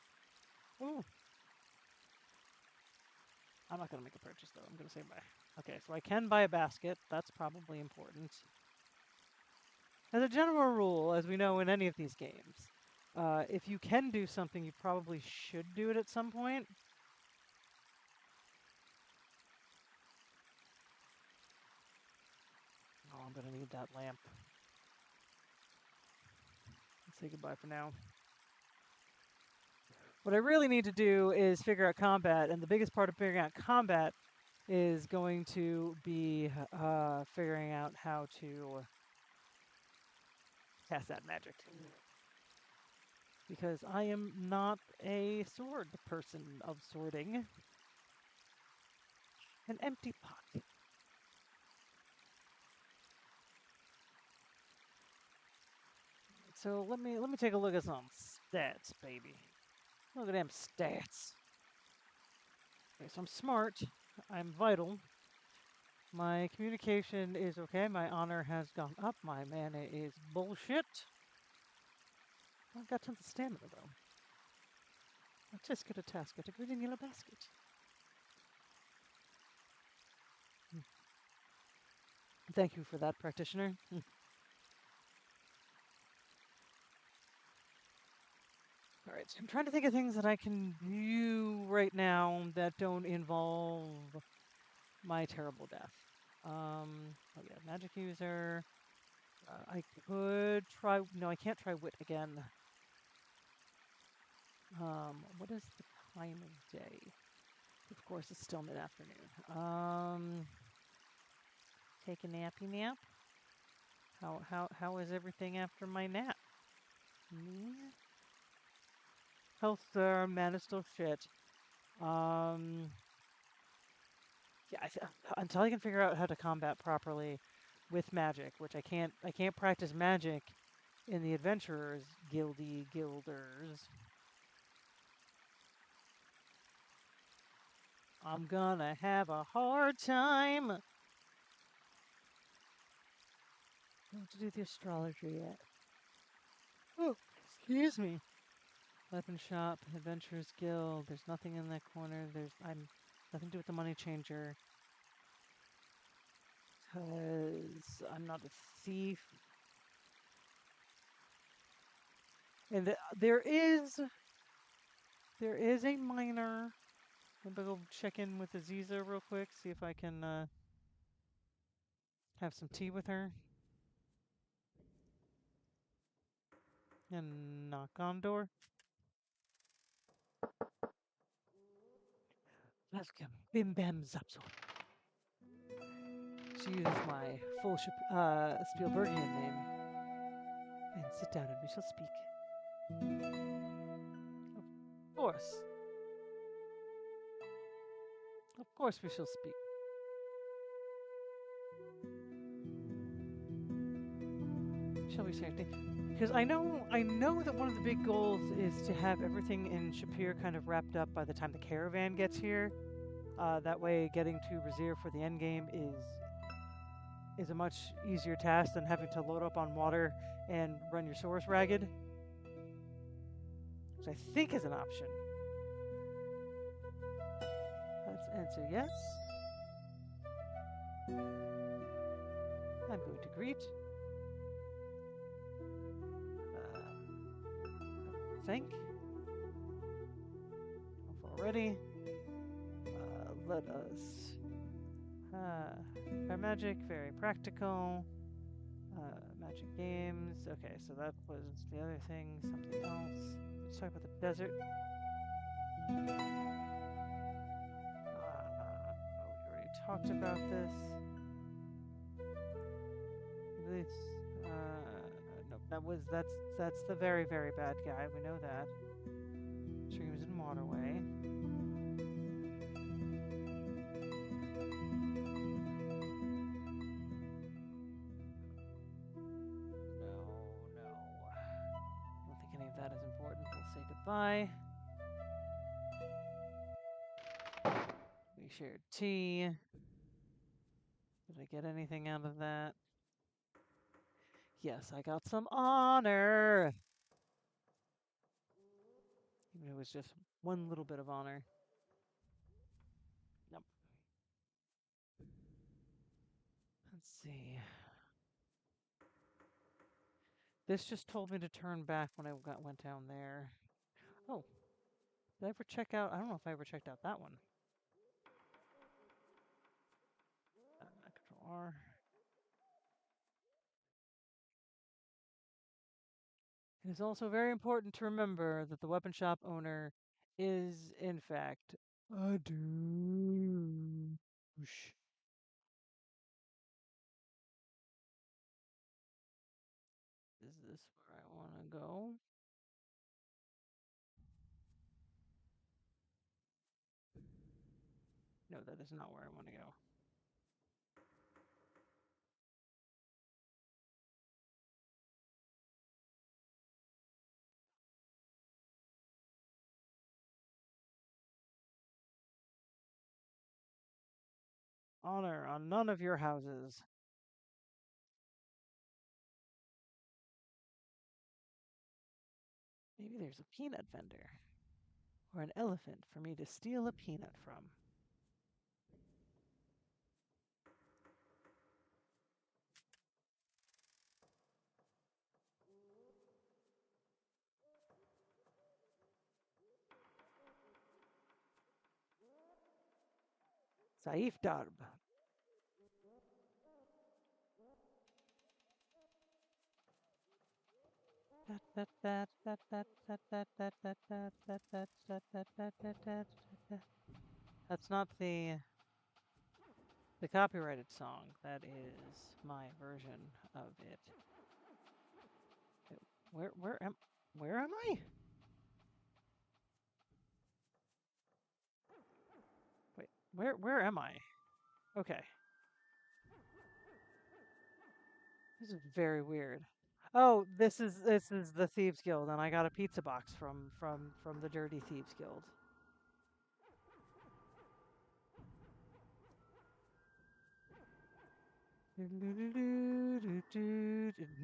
Ooh. I'm not going to make a purchase, though. I'm going to say buy. Okay, so I can buy a basket. That's probably important. As a general rule, as we know in any of these games, If you can do something, you probably should do it at some point. Oh, I'm gonna need that lamp. Let's say goodbye for now. What I really need to do is figure out combat, and the biggest part of figuring out combat is going to be figuring out how to cast that magic. Because I am not a sword person of sorting. An empty pot. So let me take a look at some stats, baby. Look at them stats. Okay, so I'm smart. I'm vital. My communication is okay. My honor has gone up. My mana is bullshit. I've got tons of stamina though. I just got a task at a green yellow basket. Thank you for that, practitioner. All right, so I'm trying to think of things that I can do right now that don't involve my terrible death. Oh yeah, magic user. I could try. No, I can't try wit again. What is the time of day? Of course, it's still mid-afternoon. Take a nappy nap. How is everything after my nap? Health, mana still shit. Yeah, until I can figure out how to combat properly with magic, which I can't practice magic in the adventurers guilders. I'm gonna have a hard time. I don't have to do the astrology yet. Oh, excuse me. Weapon shop, adventurers guild. There's nothing in that corner. I'm nothing to do with the money changer. Cause I'm not a thief. And there is a miner. I'm gonna go check in with Aziza real quick, see if I can have some tea with her. And knock on door. Welcome, Bim Bam Zapso. She uses my full Spielbergian name. And sit down and we shall speak. Of course. Of course we shall speak. Shall we say anything? Because I know that one of the big goals is to have everything in Shapir kind of wrapped up by the time the caravan gets here. That way, getting to Razir for the end game is a much easier task than having to load up on water and run your source ragged, which I think is an option. Let's answer yes. I'm going to greet. Thank. Already. Let us. Our magic, very practical. Magic games. Okay, so that was the other thing. Something else. Let's talk about the desert. We already talked about this. This. Nope. That's the very, very bad guy. We know that. Streams and waterway. Goodbye. We shared tea. Did I get anything out of that? Yes, I got some honor. Even if it was just one little bit of honor. Nope. Let's see. This just told me to turn back when I went down there. Oh, did I ever check out? I don't know if I ever checked out that one. Control R. It is also very important to remember that the weapon shop owner is, in fact, a douche. Is this where I want to go? No, that is not where I want to go. Honor on none of your houses. Maybe there's a peanut vendor. Or an elephant for me to steal a peanut from. Saif Darb. That's not the copyrighted song. That is my version of it. Where am I? Wait, where am I? Okay. This is very weird. Oh, this is the Thieves Guild, and I got a pizza box from the Dirty Thieves Guild.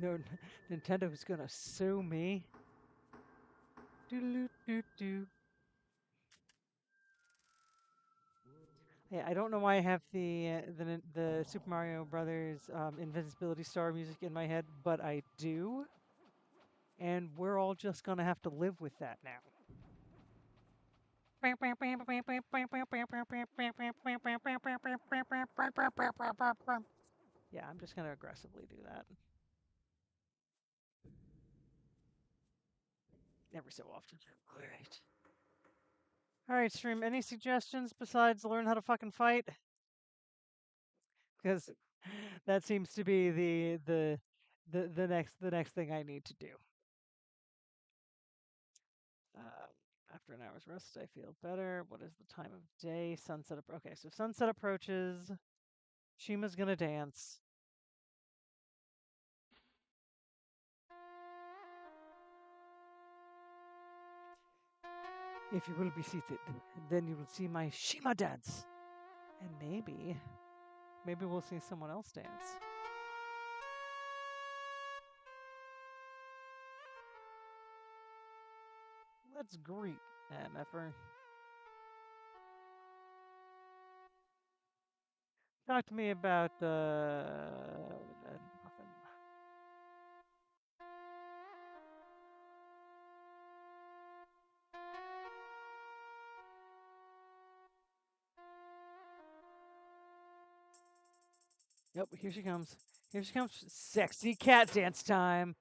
No, Nintendo's gonna sue me. Yeah, I don't know why I have the Super Mario Brothers Invincibility Star music in my head, but I do, and we're all just gonna have to live with that now. Yeah, I'm just gonna aggressively do that. Every so often. Alright. Alright, stream, any suggestions besides learn how to fucking fight? Because that seems to be the next thing I need to do. After an hour's rest, I feel better. What is the time of day? Sunset. Okay, so sunset approaches. Shima's gonna dance. If you will be seated, then you will see my Shima dance. And maybe we'll see someone else dance. Let's greet MFR. Talk to me about nothing. Yep, here she comes. Here she comes. Sexy cat dance time.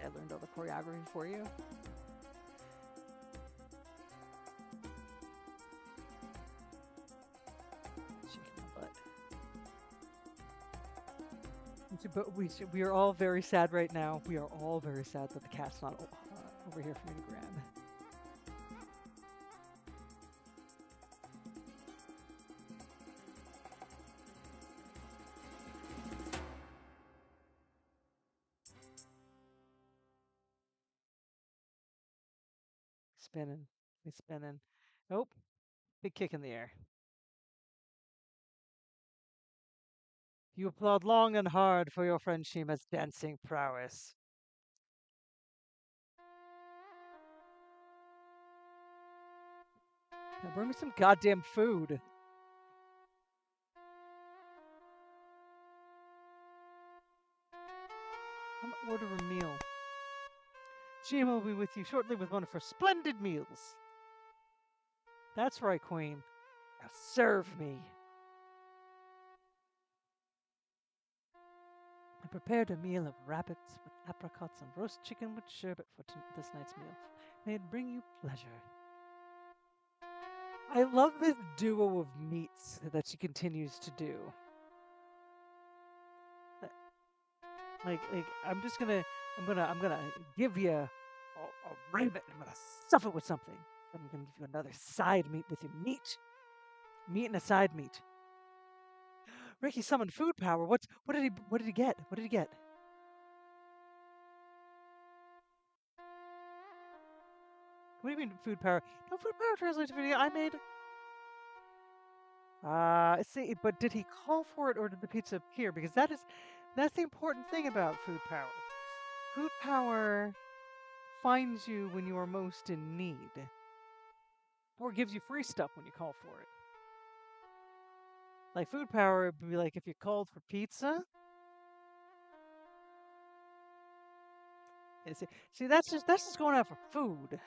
I learned all the choreography for you. Shaking my butt. But we are all very sad right now. We are all very sad that the cat's not over here for me to grab. Spinning. He's spinning. Oh, big kick in the air. You applaud long and hard for your friend Shima's dancing prowess. Now bring me some goddamn food. I'm gonna order a meal. Shima will be with you shortly with one of her splendid meals. That's right, Queen. Now serve me. I prepared a meal of rabbits with apricots and roast chicken with sherbet for this night's meal. May it bring you pleasure. I love this duo of meats that she continues to do. Like I'm gonna give you a rabbit. I'm gonna stuff it with something. I'm gonna give you another side meat with your meat and a side meat. Ricky summoned food power. What did he get? What did he get? What do you mean food power? No, food power translates to video. I made. See, but did he call for it or did the pizza appear? Because that's the important thing about food power. Food power finds you when you are most in need, or gives you free stuff when you call for it. Like food power would be like if you called for pizza. See, that's just going out for food.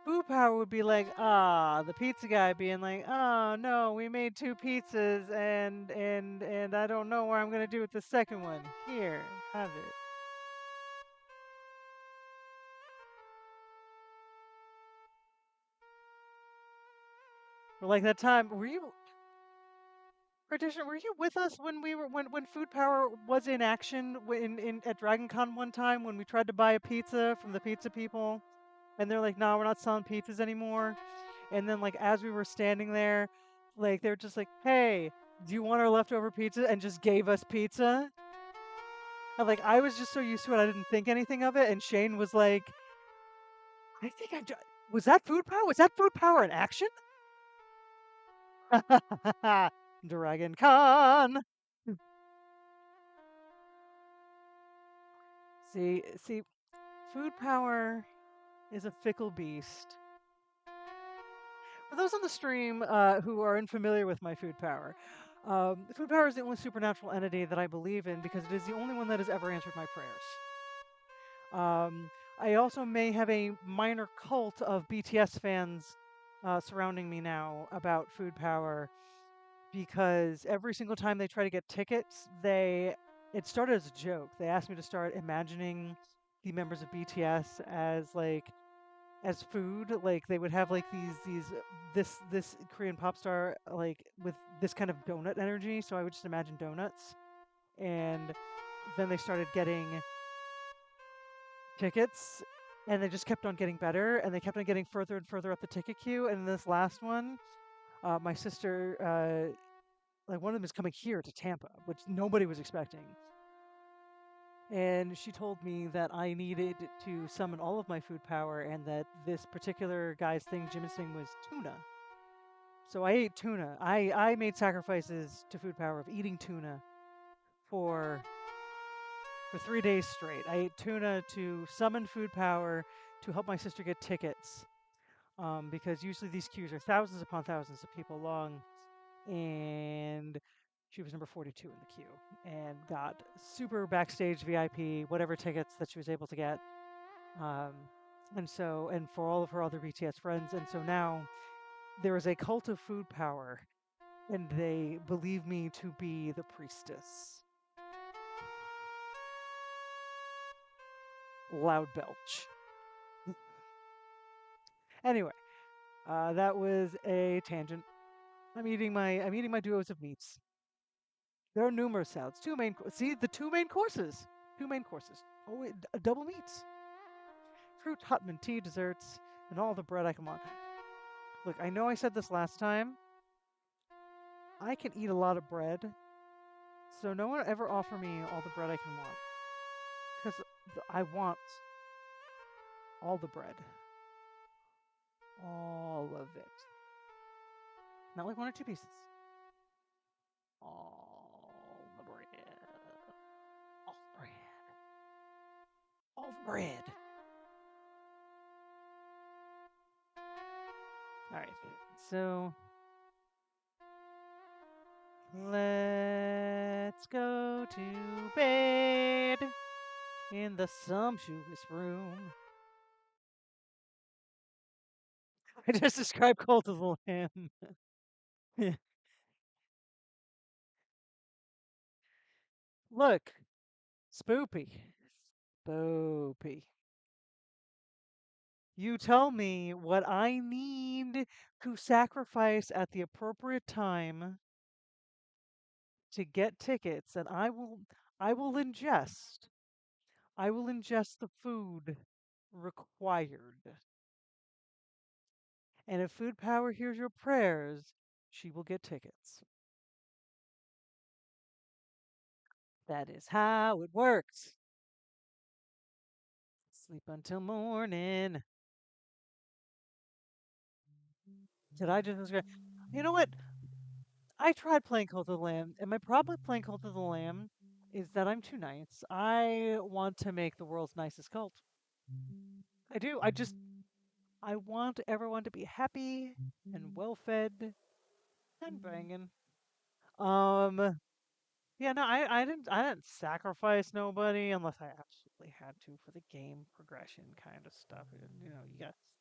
Food power would be like, the pizza guy being like, oh no, we made two pizzas and I don't know what I'm gonna do with the second one. Here, have it. Or like that time, Partition, were you with us when when Food Power was in action in at Dragon Con one time when we tried to buy a pizza from the pizza people? And they're like, "No, we're not selling pizzas anymore." And then, like, as we were standing there, like, they're just like, "Hey, do you want our leftover pizza?" And just gave us pizza. And like, I was just so used to it, I didn't think anything of it. And Shane was like, "I think was that food power? Was that food power in action?" Dragon Con. See, food power is a fickle beast. For those on the stream who are unfamiliar with my food power, food power is the only supernatural entity that I believe in because it is the only one that has ever answered my prayers. I also may have a minor cult of BTS fans surrounding me now about food power because every single time they try to get tickets, it started as a joke. They asked me to start imagining the members of BTS as food. Like they would have like this Korean pop star like with this kind of donut energy. So I would just imagine donuts, and then they started getting tickets, and they just kept on getting better, and they kept on getting further and further up the ticket queue. And this last one, my sister, like one of them is coming here to Tampa, which nobody was expecting. And she told me that I needed to summon all of my food power and that this particular guy's thing, Jimin's thing, was tuna. So I ate tuna. I made sacrifices to food power of eating tuna for 3 days straight. I ate tuna to summon food power to help my sister get tickets. Because usually these queues are thousands upon thousands of people long. And she was number 42 in the queue and got super backstage VIP, whatever tickets that she was able to get. And for all of her other BTS friends. And so now there is a cult of food power, and they believe me to be the priestess. Loud belch. Anyway, that was a tangent. I'm eating my duos of meats. There are numerous salads. See the two main courses. Two main courses. Oh, double meats. Fruit, Hutman, tea, desserts, and all the bread I can want. Look, I know I said this last time. I can eat a lot of bread, so no one ever offer me all the bread I can want. Because I want all the bread. All of it. Not like one or two pieces. All loaf of bread. All right, so let's go to bed in the sumptuous room. I just described Cult of the Lamb. Look, spoopy. Spoopy. You tell me what I need to sacrifice at the appropriate time to get tickets, and I will ingest. I will ingest the food required. And if Food Power hears your prayers, she will get tickets. That is how it works. Sleep until morning. Did I just describe? You know what? I tried playing Cult of the Lamb, and my problem with playing Cult of the Lamb is that I'm too nice. I want to make the world's nicest cult. I do. I want everyone to be happy and well fed and banging. Um, yeah, no, I didn't sacrifice nobody unless I absolutely had to for the game progression kind of stuff.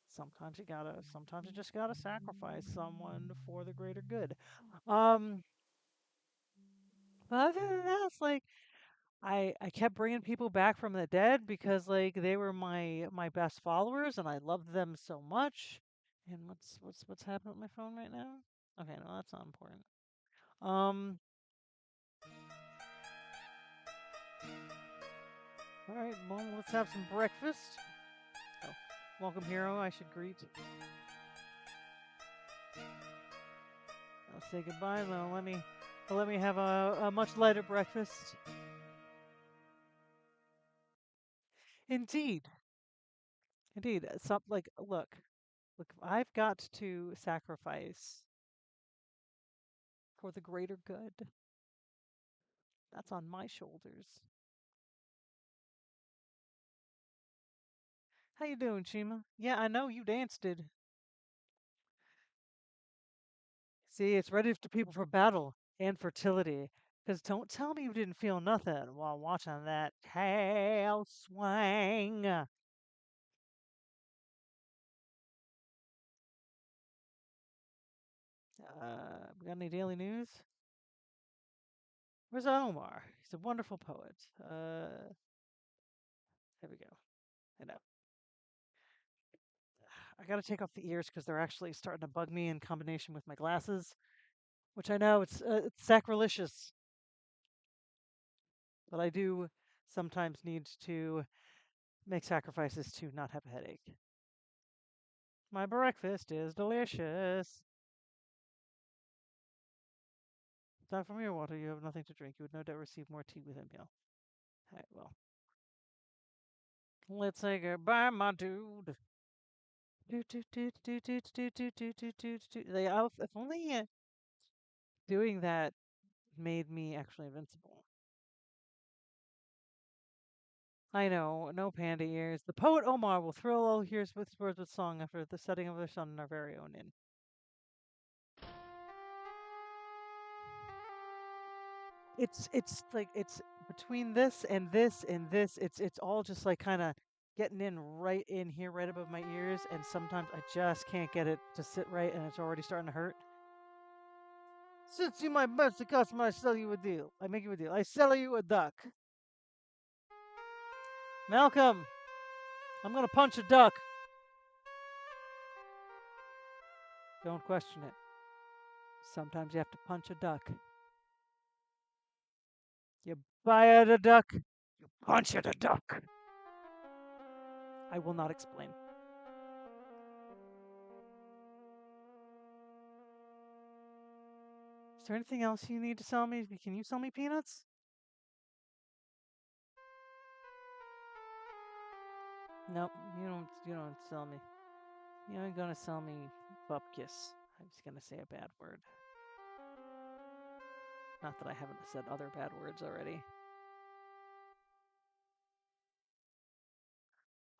Sometimes you just gotta sacrifice someone for the greater good. Um, but other than that, it's like I kept bringing people back from the dead because like they were my best followers and I loved them so much. And what's happening with my phone right now? Okay, no, that's not important. Um, all right, well, let's have some breakfast. Oh, welcome, hero. I should greet. I'll say goodbye. No, let me have a much lighter breakfast. Indeed, indeed. Some like look. I've got to sacrifice for the greater good. That's on my shoulders. How you doing, Chima? Yeah, I know you danced it. See, it's ready for people for battle and fertility. Cause don't tell me you didn't feel nothing while watching that tail swing. We got any daily news? Where's Omar? He's a wonderful poet. There we go. I know. I gotta take off the ears because they're actually starting to bug me in combination with my glasses, which I know it's sacrilegious, but I do sometimes need to make sacrifices to not have a headache. My breakfast is delicious. Aside from your water, you have nothing to drink. You would no doubt receive more tea with a meal. All right, well, let's say goodbye, my dude. Do, do, do, do, do, do, do, do, do, do, do. If only doing that made me actually invincible. I know, no panda ears. The poet Omar will thrill all ears with words with song after the setting of their sun in our very own inn. It's like it's between this and this and this. It's all just like kind of getting in right in here, right above my ears, and sometimes I just can't get it to sit right, and it's already starting to hurt. Since you my best customer, I sell you a deal. I make you a deal. I sell you a duck. Malcolm, I'm gonna punch a duck. Don't question it. Sometimes you have to punch a duck. You buy at a duck, you punch at a duck. I will not explain. Is there anything else you need to sell me? Can you sell me peanuts? Nope, you don't sell me. You ain't gonna sell me bupkis. I'm just gonna say a bad word. Not that I haven't said other bad words already.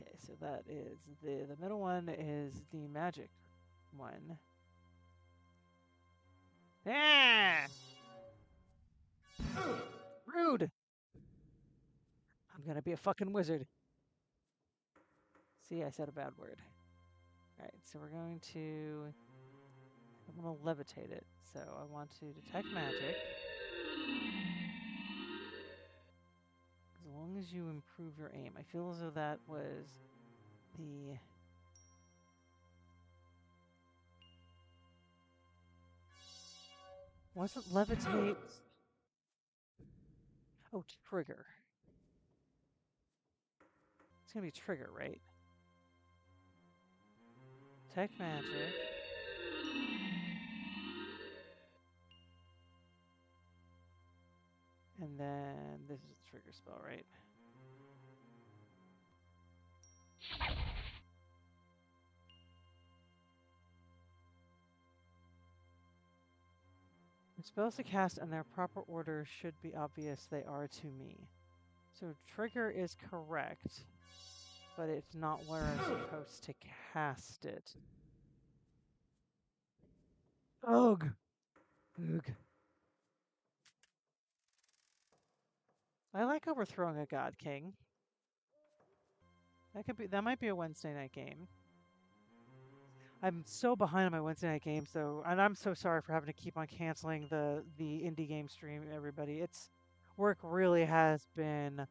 Okay, so that is the middle one is the magic one. Ah! Rude! I'm gonna be a fucking wizard. See, I said a bad word. Alright, so we're going to... I'm gonna levitate it. So I want to detect magic. As long as you improve your aim. I feel as though that was the... Wasn't levitate... Oh, trigger. It's gonna be trigger, right? Detect magic. And then this is a trigger spell, right? The spells to cast and their proper order should be obvious they are to me. So trigger is correct, but it's not where I'm supposed to cast it. Ugh. Ugh. I like overthrowing a God King. That might be a Wednesday night game. I'm so behind on my Wednesday night games though, and I'm so sorry for having to keep on canceling the indie game stream, everybody. It's work really has been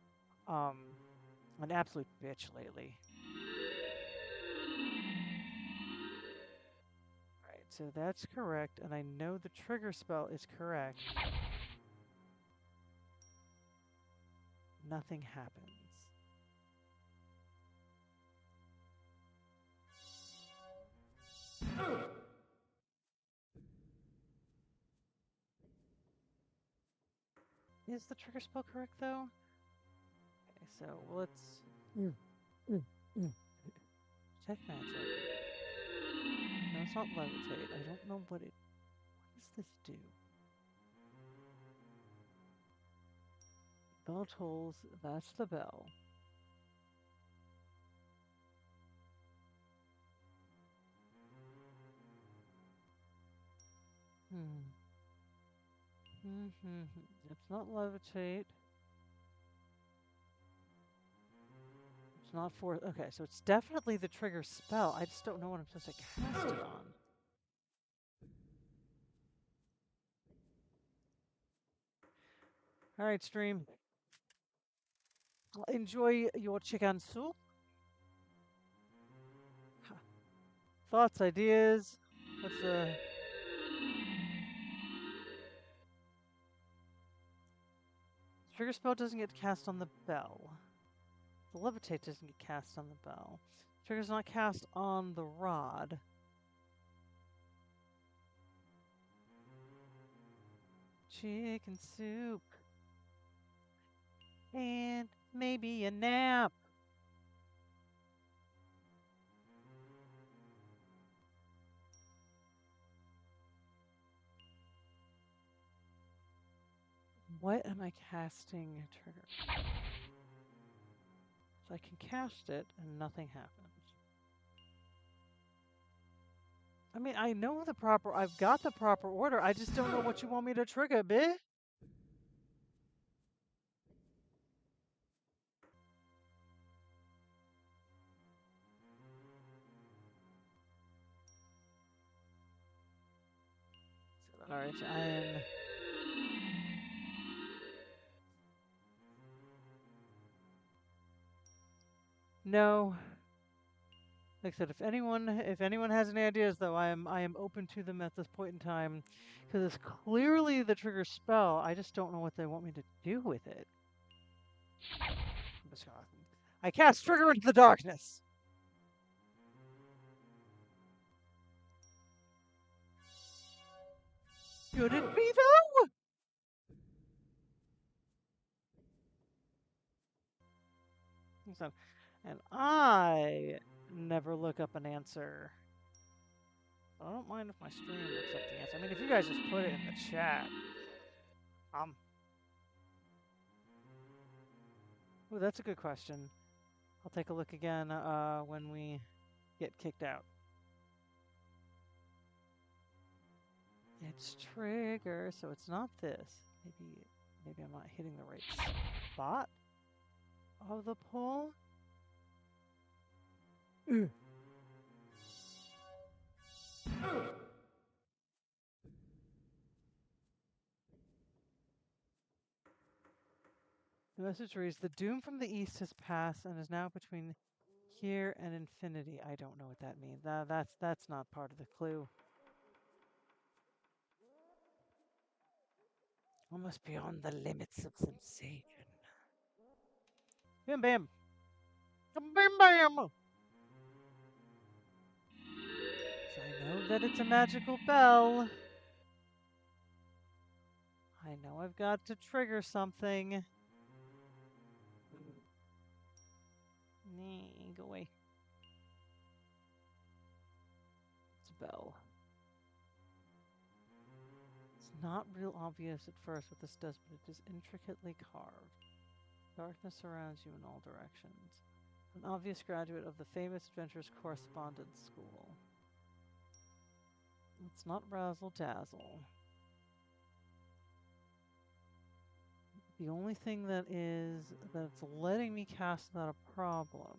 an absolute bitch lately. Alright, so that's correct, and I know the trigger spell is correct. Nothing happens. Is the trigger spell correct though? Okay, so let's check magic. No, it's not levitate. I don't know what does this do? Bell tolls, that's the bell. It's not levitate. It's not force. Okay, so it's definitely the trigger spell. I just don't know what I'm supposed to cast it on. All right, stream. Enjoy your chicken soup. Thoughts, ideas. What's the... Trigger spell doesn't get cast on the bell. The levitate doesn't get cast on the bell. Trigger's not cast on the rod. Chicken soup. And maybe a nap. What am I casting trigger? So I can cast it and nothing happens. I mean, I know I've got the proper order. I just don't know what you want me to trigger, bitch. All right, I am... No. Like I said, if anyone has any ideas, though, I am open to them at this point in time, because it's clearly the trigger spell. I just don't know what they want me to do with it. I cast trigger into the darkness. Should it be though? So, and I never look up an answer. I don't mind if my stream looks up the answer. I mean, if you guys just put it in the chat. Oh, that's a good question. I'll take a look again when we get kicked out. It's trigger, so it's not this. Maybe I'm not hitting the right spot of the pole. The message reads, the doom from the east has passed and is now between here and infinity. I don't know what that means. That's not part of the clue. Almost beyond the limits of sensation. Bim bam! Bim bam! So I know that it's a magical bell. I know I've got to trigger something. Nee, go away. It's a bell. It's not real obvious at first what this does, but it is intricately carved. Darkness surrounds you in all directions. An obvious graduate of the famous Adventurers Correspondence School. It's not Razzle Dazzle. The only thing that's letting me cast without a problem.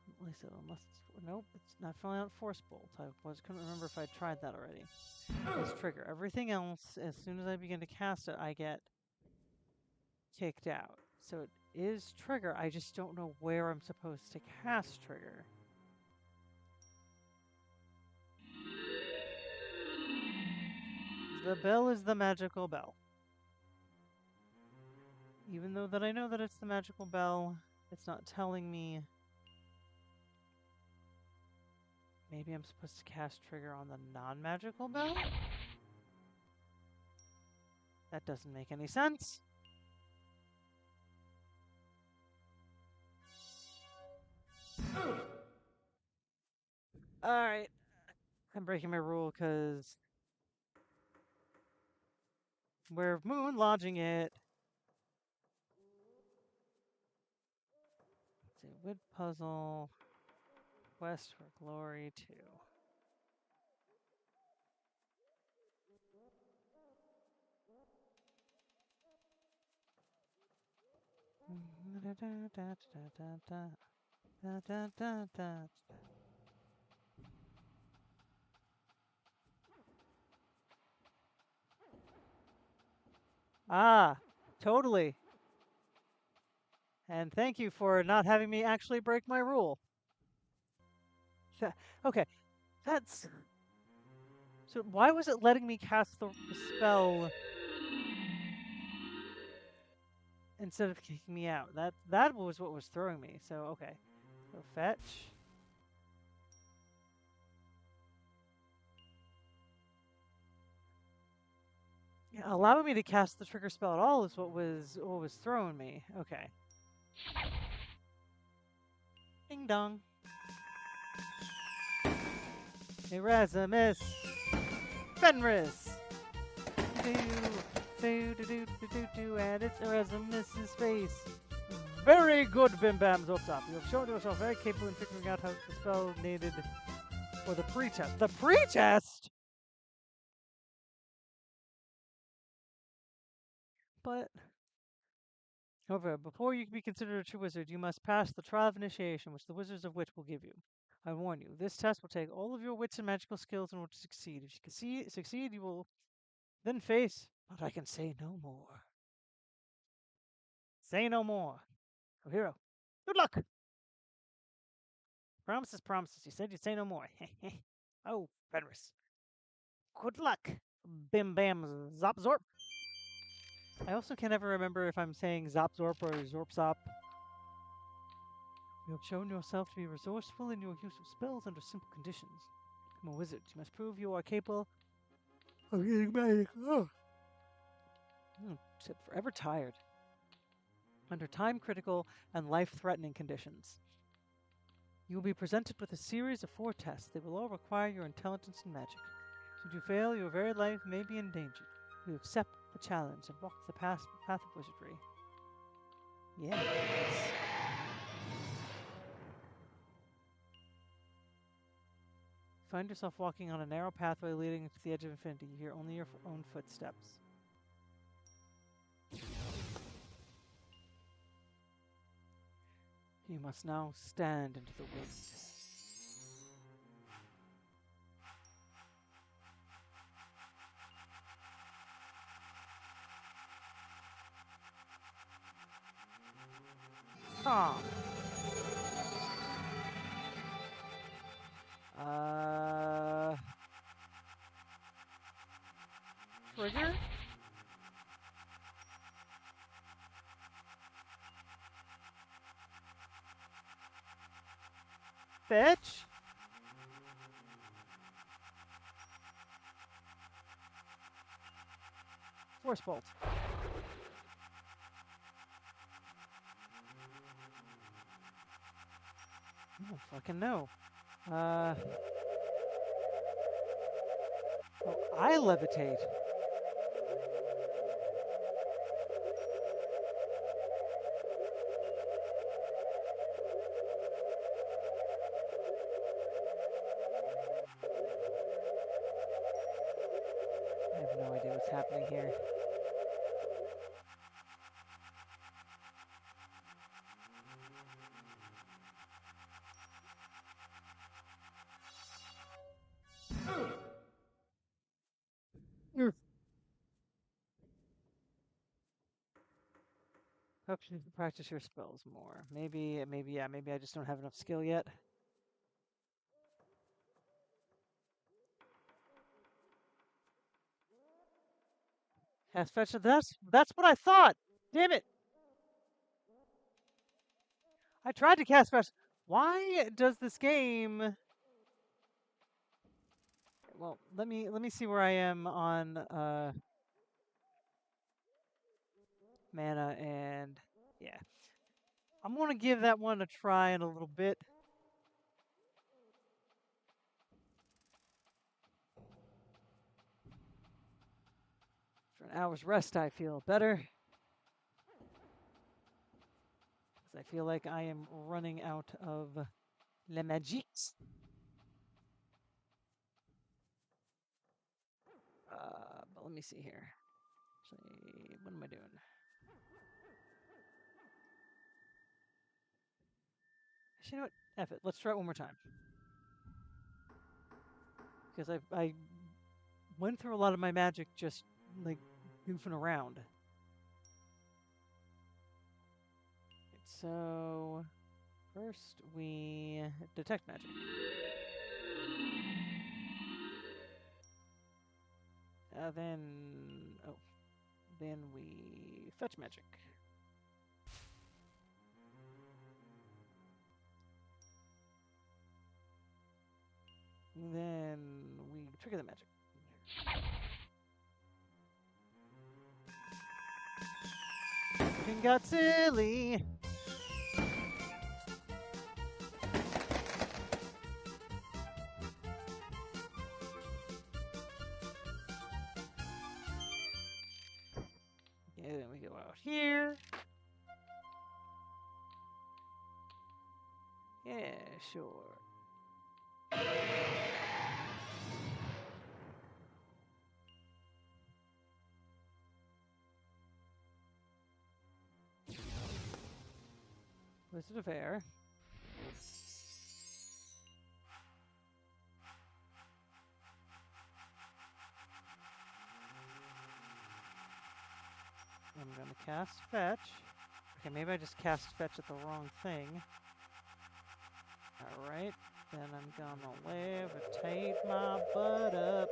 At least unless it's, nope, it's not filling out Force Bolt. Couldn't remember if I tried that already. It's trigger. Everything else, as soon as I begin to cast it, I get kicked out. So it is trigger. I just don't know where I'm supposed to cast trigger. The bell is the magical bell. Even though that I know that it's the magical bell, it's not telling me. Maybe I'm supposed to cast trigger on the non-magical bell? That doesn't make any sense. Alright. I'm breaking my rule because we're moon lodging it. Let's see, wood puzzle. Quest for Glory 2. Ah, totally. And thank you for not having me actually break my rule. Okay, that's... So why was it letting me cast the spell instead of kicking me out? That was what was throwing me. So, okay. So fetch. Yeah, allowing me to cast the trigger spell at all is what was throwing me. Okay. Ding dong. Erasmus. Fenris. And it's Erasmus's face. Very good, Bim Bam Zopzop. You have shown yourself very capable in figuring out how the spell needed for the pre-test. The pre-test? But, however, before you can be considered a true wizard, you must pass the trial of initiation, which the Wizards of Wit will give you. I warn you, this test will take all of your wits and magical skills in order to succeed. If you succeed, you will then face... But I can say no more. Say no more. Oh, hero. Good luck! Promises, promises. You said you'd say no more. Oh, Fenris. Good luck, Bim Bam Zop Zorp. I also can never remember if I'm saying Zop Zorp or Zorp Zop. You have shown yourself to be resourceful in your use of spells under simple conditions. Become a wizard. You must prove you are capable of getting magic. Oh. Said forever tired. Under time-critical and life-threatening conditions. You will be presented with a series of 4 tests. They will all require your intelligence and magic. Should you fail, your very life may be endangered. You accept the challenge and walk the path of wizardry. Yes. find yourself walking on a narrow pathway leading to the edge of infinity. You hear only your own footsteps. You must now stand into the wind. Tom. Trigger? Fetch? Force bolt. I don't fucking know. Oh, I levitate. I have no idea what's happening here. Hope you practice your spells more. Maybe I just don't have enough skill yet. Cast fetch. That's what I thought. Damn it! I tried to cast fetch. Why does this game? Well, let me see where I am on mana and yeah. I'm gonna give that one a try in a little bit. For an hour's rest, I feel better. Because I feel like I am running out of le magiques. But let me see here. Actually, what am I doing? Actually, you know what? F it. Let's try it one more time. Because I went through a lot of my magic just like goofing around. So first we detect magic. Then we fetch magic. Then we trigger the magic. Everything got silly. Yeah, then we go out here. Yeah, sure. Wizard of Air. I'm going to cast Fetch. Okay, maybe I just cast Fetch at the wrong thing. Alright, then I'm gonna levitate my butt up.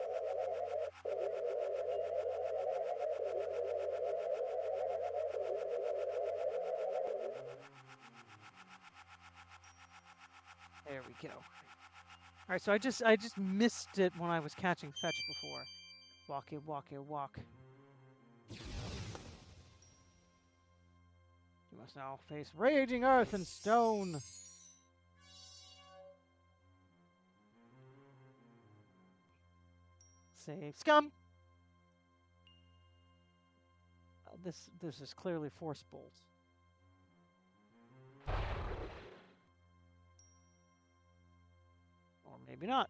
There we go. Alright, so I just missed it when I was catching Fetch before. Walk it, walk it, walk. You must now face raging earth and stone. Save scum. This is clearly force bolt. Or maybe not.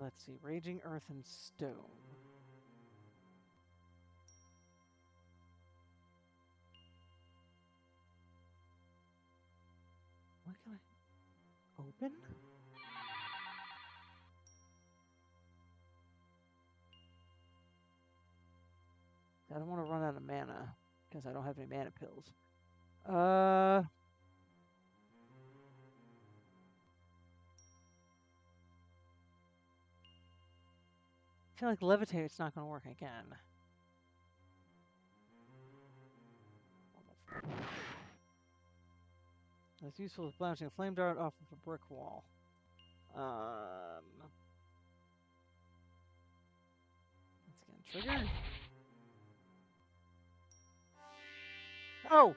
Let's see, Raging Earth and Stone. What can I open? I don't want to run out of mana because I don't have any mana pills. I feel like Levitate's not going to work again. It's useful as bouncing a flame dart off of a brick wall. Let's get trigger. Oh!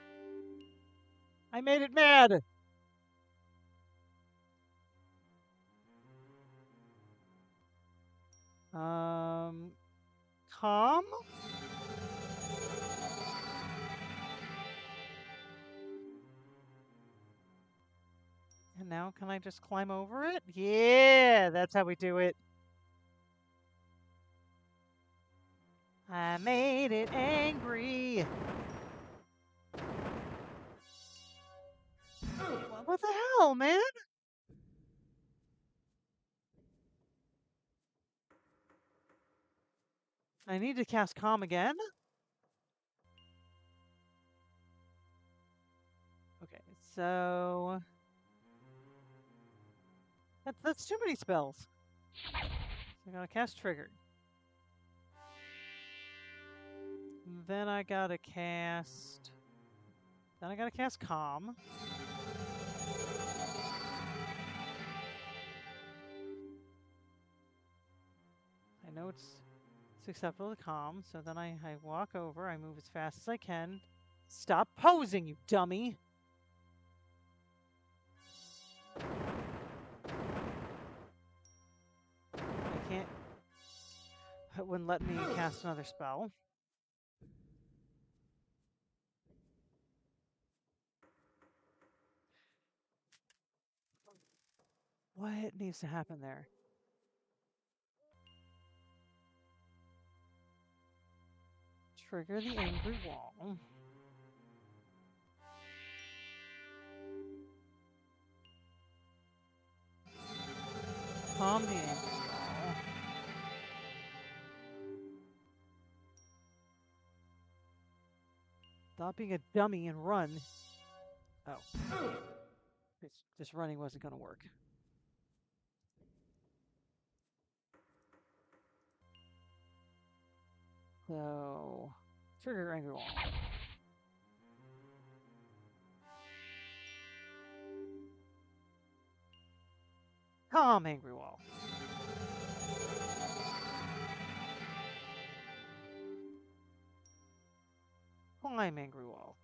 I made it mad! Calm? And now can I just climb over it? Yeah, that's how we do it. I made it angry. What the hell, man? I need to cast Calm again? Okay, so... That's too many spells. So I gotta cast Trigger. Then I gotta cast... Then I gotta cast Calm. I know it's acceptable to Calm, so then I walk over, I move as fast as I can. Stop posing, you dummy! I can't... It wouldn't let me cast another spell. What needs to happen there? Trigger the Angry Wall. Calm the Angry Wall. Stop being a dummy and run. Oh. This running wasn't going to work. So, trigger Angry Wall. Calm Angry Wall. Climb Angry Wall.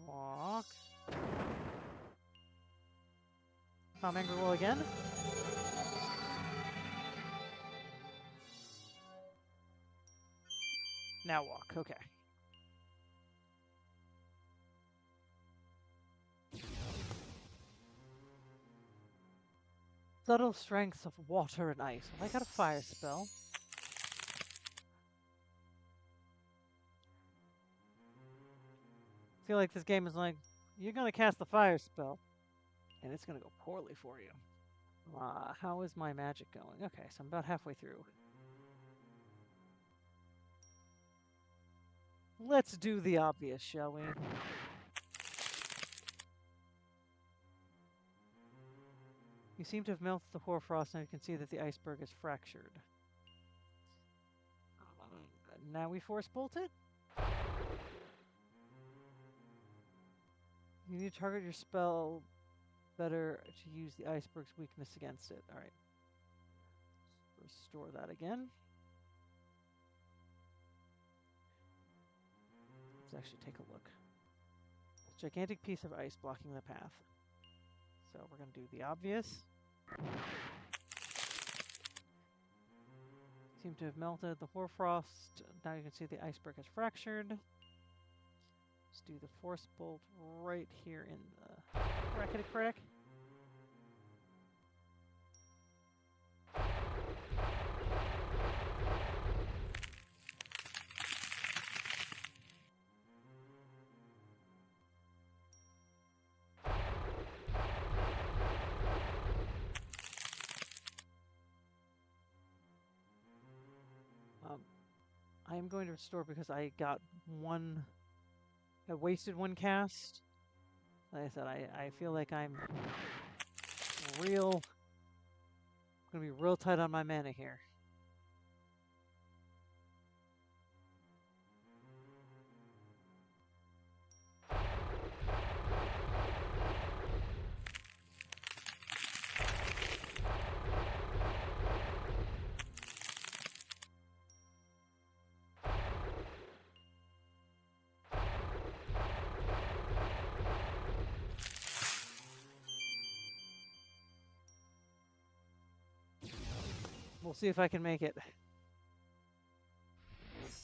Walk. Calm Angry Wall again. Now walk, okay. Subtle strengths of water and ice. Well, I got a fire spell. I feel like this game is like, you're gonna cast the fire spell, and it's gonna go poorly for you. How is my magic going? Okay, so I'm about halfway through. Let's do the obvious, shall we? You seem to have melted the hoarfrost, and you can see that the iceberg is fractured. Now we force bolt it? You need to target your spell better to use the iceberg's weakness against it. Alright. Restore that again. Let's actually take a look. Gigantic piece of ice blocking the path. So we're going to do the obvious. Seem to have melted the hoarfrost. Now you can see the iceberg is fractured. Let's do the force bolt right here in the crackety crack. I am going to restore because I got one. I wasted one cast. Like I said, I feel like I'm gonna be real tight on my mana here. We'll see if I can make it. Let's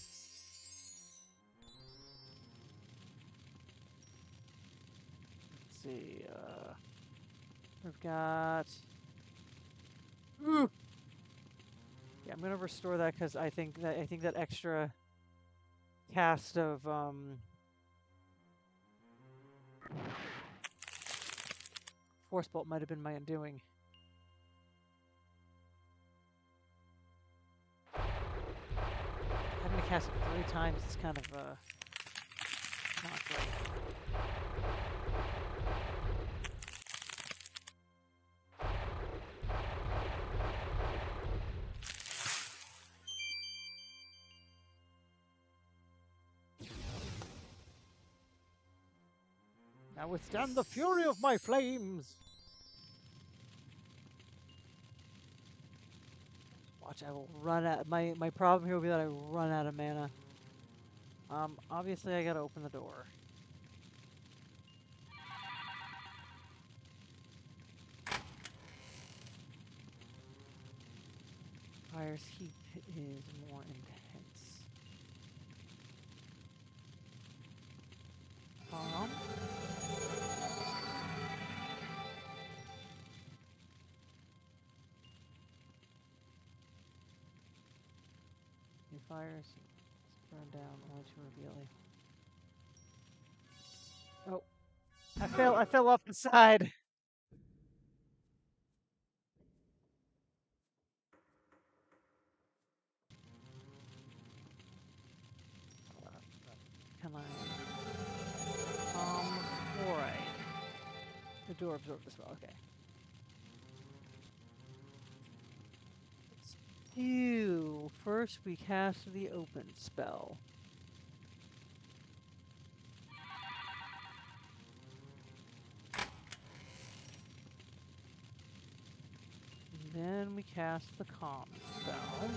see. We've got. Ooh. Yeah, I'm gonna restore that because I think that extra cast of force bolt might have been my undoing. Having to cast it 3 times is kind of not great. Now withstand the fury of my flames! Watch, I will run out. My problem here will be that I run out of mana. Obviously I gotta open the door. Fire's heat is more intense. New fires burn down only to reveal a... Oh, I fell off the side. Can I? Alright. The door absorbed the spell. Okay. Let's do. First, we cast the open spell. Then we cast the calm spell.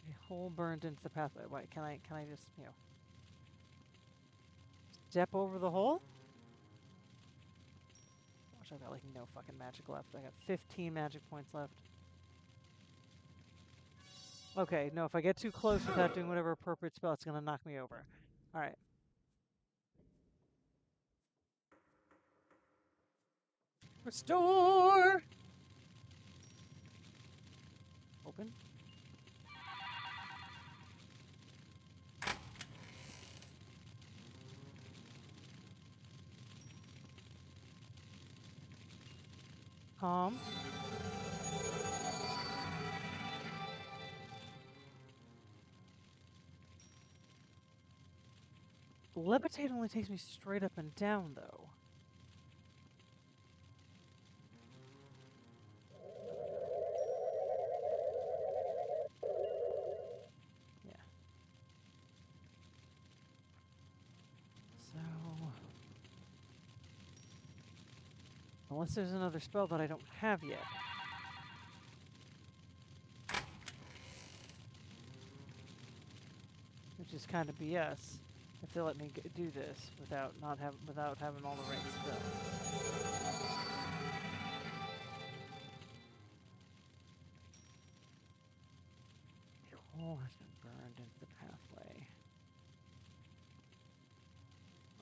A hole burned into the pathway. Wait, can I just, step over the hole? Gosh, I've got like no fucking magic left. I got 15 magic points left. Okay, no, if I get too close without doing whatever appropriate spell, it's gonna knock me over. Alright. Restore! Open. Calm. Levitate only takes me straight up and down, though. Yeah. So... unless there's another spell that I don't have yet. Which is kind of BS if they let me do this without having all the right spells. hole has been burned into the pathway.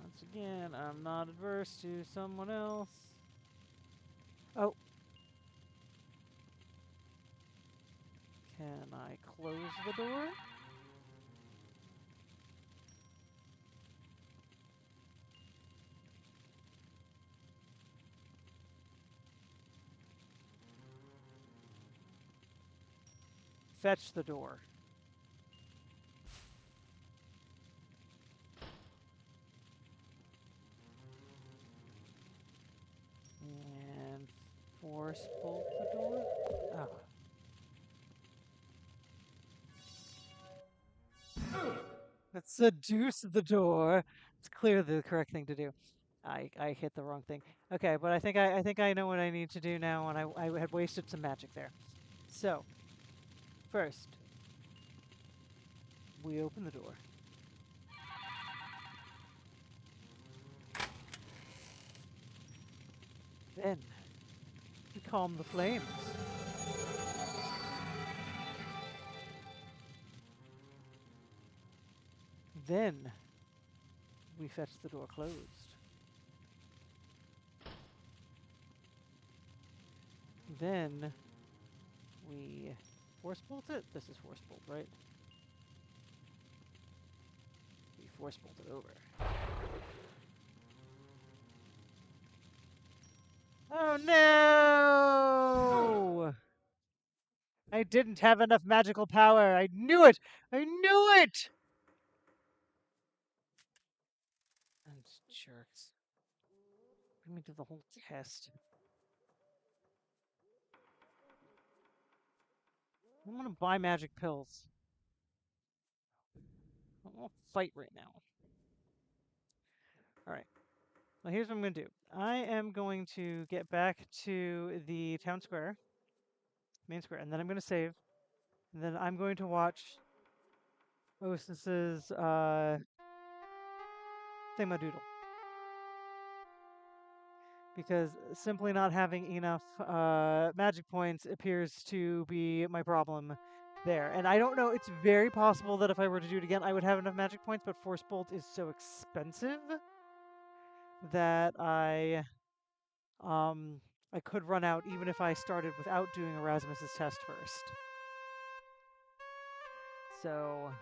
Once again, I'm not adverse to someone else. Oh. Can I close the door? Fetch the door. And force bolt the door? Oh. Let's seduce the door. It's clear the correct thing to do. I hit the wrong thing. Okay, but I think I know what I need to do now, and I had wasted some magic there. So, first, we open the door. Then, we calm the flames. Then, we fetch the door closed. Then, we force bolt it? This is force bolt, right? We force bolt it over. Oh no! I didn't have enough magical power. I knew it! I knew it! And jerks. Bring me to the whole test. I'm gonna buy magic pills. I won't fight right now. Alright. Well, here's what I'm gonna do. I am going to get back to the town square, main square, and then I'm gonna save. And then I'm going to watch Osis's Thingamadoodle. Because simply not having enough magic points appears to be my problem there. And I don't know, it's very possible that if I were to do it again, I would have enough magic points, but Force Bolt is so expensive that I could run out even if I started without doing Erasmus's test first. So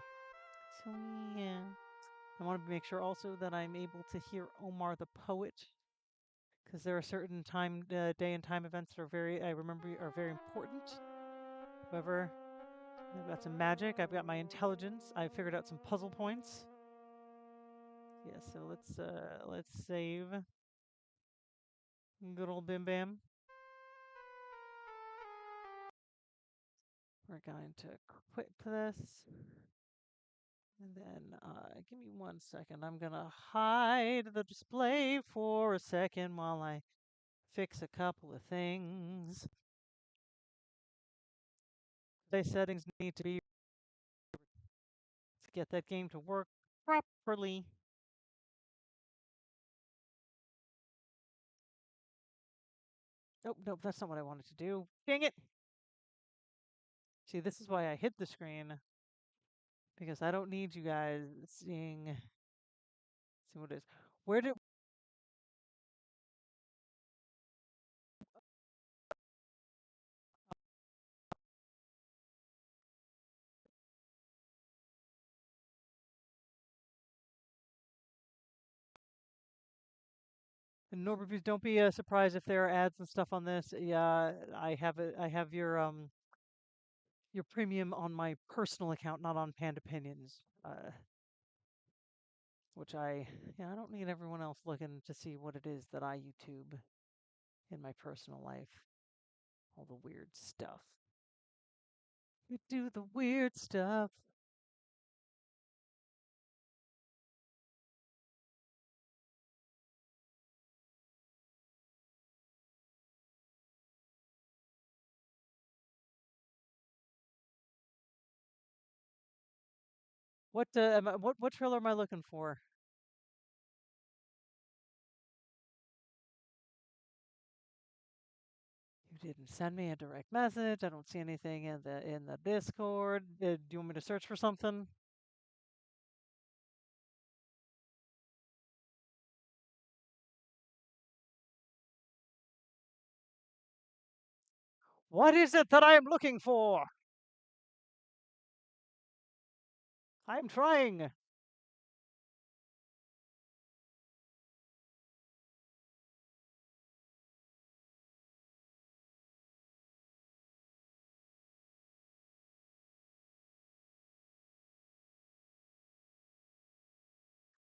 yeah. I want to make sure also that I'm able to hear Omar the Poet, because there are certain day and time events that are are very important. However, I've got some magic, I've got my intelligence, I've figured out some puzzle points. Yeah, so let's save. Good old Bim Bam. We're going to quit this. And then, give me 1 second. I'm gonna hide the display for a second while I fix a couple of things. The settings need to be to get that game to work properly. Nope, nope, that's not what I wanted to do. Dang it! See, this is why I hid the screen, because I don't need you guys seeing what it is. Where did NorbReviews? Don't be surprised if there are ads and stuff on this. Yeah, I have it. I have your premium on my personal account, not on Panda Opinions. Which I don't need everyone else looking to see what it is that I YouTube in my personal life. All the weird stuff. We do the weird stuff. What trailer am I looking for? didn't send me a direct message. I don't see anything in the Discord. Do you want me to search for something? What is it that I am looking for? I'm trying.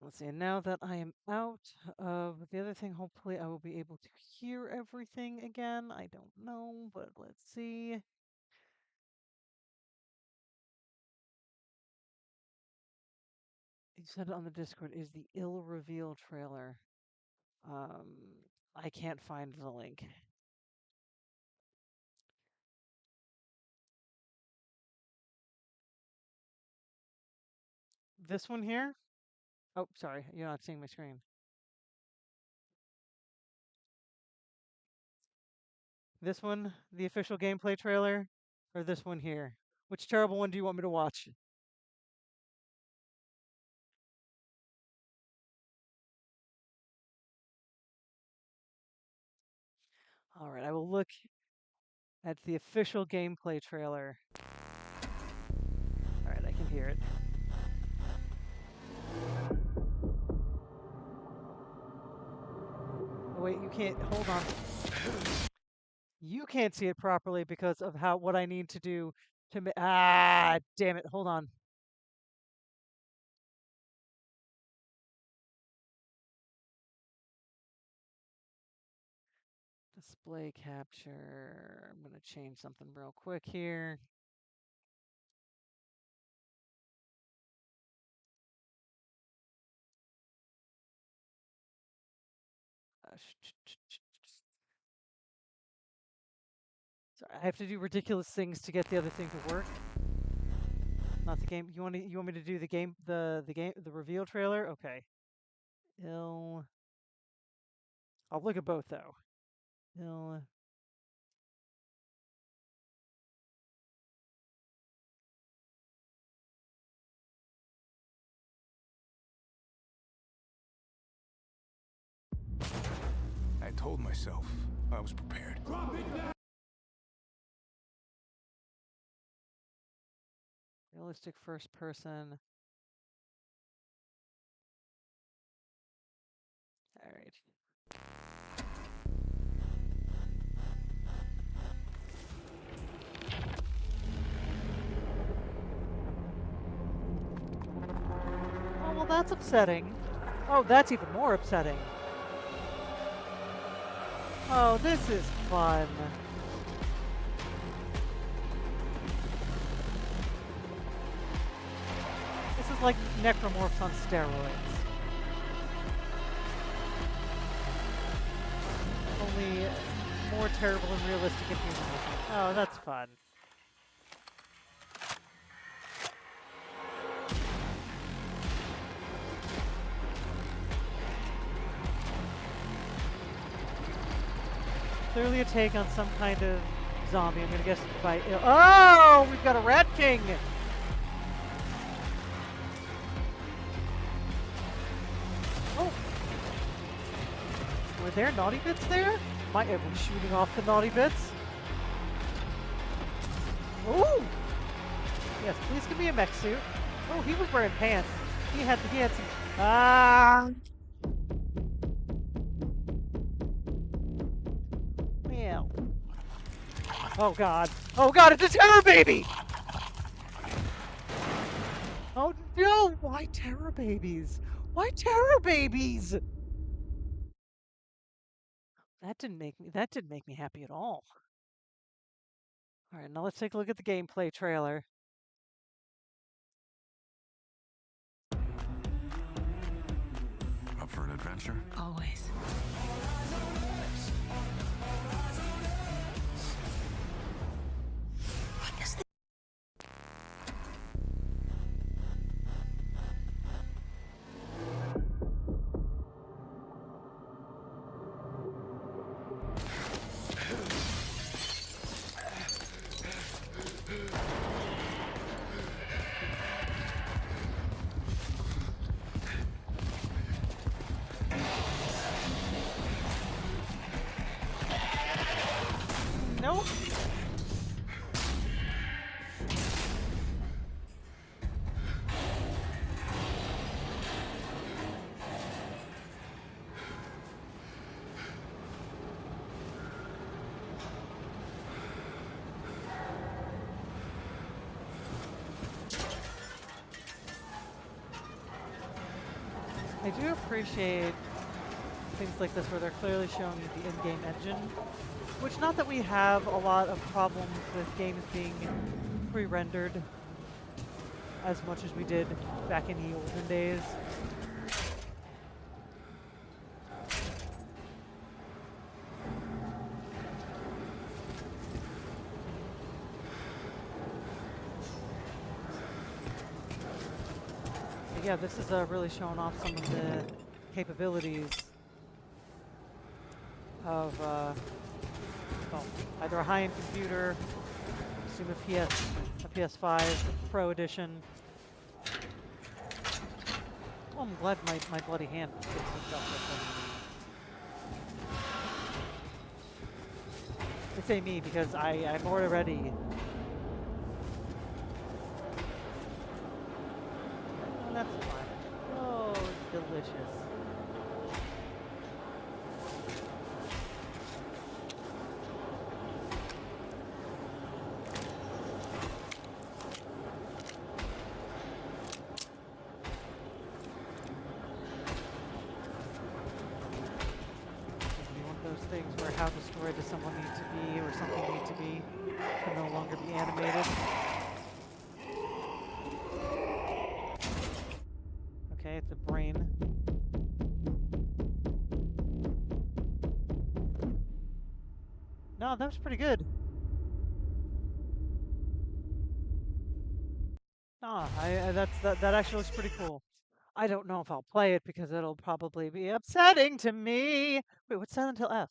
Let's see, now that I am out of the other thing, hopefully I will be able to hear everything again. I don't know, but let's see. You said it on the Discord is the ill reveal trailer. I can't find the link. This one here? Oh, sorry, you're not seeing my screen. This one, the official gameplay trailer, or this one here? Which terrible one do you want me to watch? All right, I will look at the official gameplay trailer. All right, I can hear it. Oh, wait, you can't. Hold on. You can't see it properly because of what I need to do to make. Ah, damn it. Hold on. Display capture. I'm going to change something real quick here. Sorry, I have to do ridiculous things to get the other thing to work. Not the game. You want me to do the game the reveal trailer? Okay. I'll look at both though. I told myself I was prepared. Realistic first person. All right. Oh, well, that's upsetting. Oh, that's even more upsetting. Oh, this is fun. This is like Necromorphs on steroids. Only more terrible and realistic and human looking. Oh, that's fun. Clearly a take on some kind of zombie. I'm gonna guess by. Oh, we've got a Rat King. Oh, were there naughty bits there? Might have been shooting off the naughty bits. Ooh. Yes, please give me a mech suit. Oh, he was wearing pants. He had some. Ah. Well. Oh God. Oh God, it's a terror baby! Oh no! Why terror babies? Why terror babies? That didn't make me happy at all. All right, now let's take a look at the gameplay trailer. Up for an adventure? Always. I do appreciate things like this where they're clearly showing you the in-game engine, which not that we have a lot of problems with games being pre-rendered as much as we did back in the olden days. But yeah, this is really showing off some of the capabilities of well, either a high-end computer, assume a PS5 Pro Edition. Oh, I'm glad my bloody hand gets hooked up with them. I say me because I'm already. Oh, that's fine. Oh, it's delicious. Those things where how destroyed does someone need to be or something need to be can no longer be animated. Okay, it's a brain. No, that was pretty good. That actually looks pretty cool. I don't know if I'll play it because it'll probably be upsetting to me. Wait, what's Silent Hill F?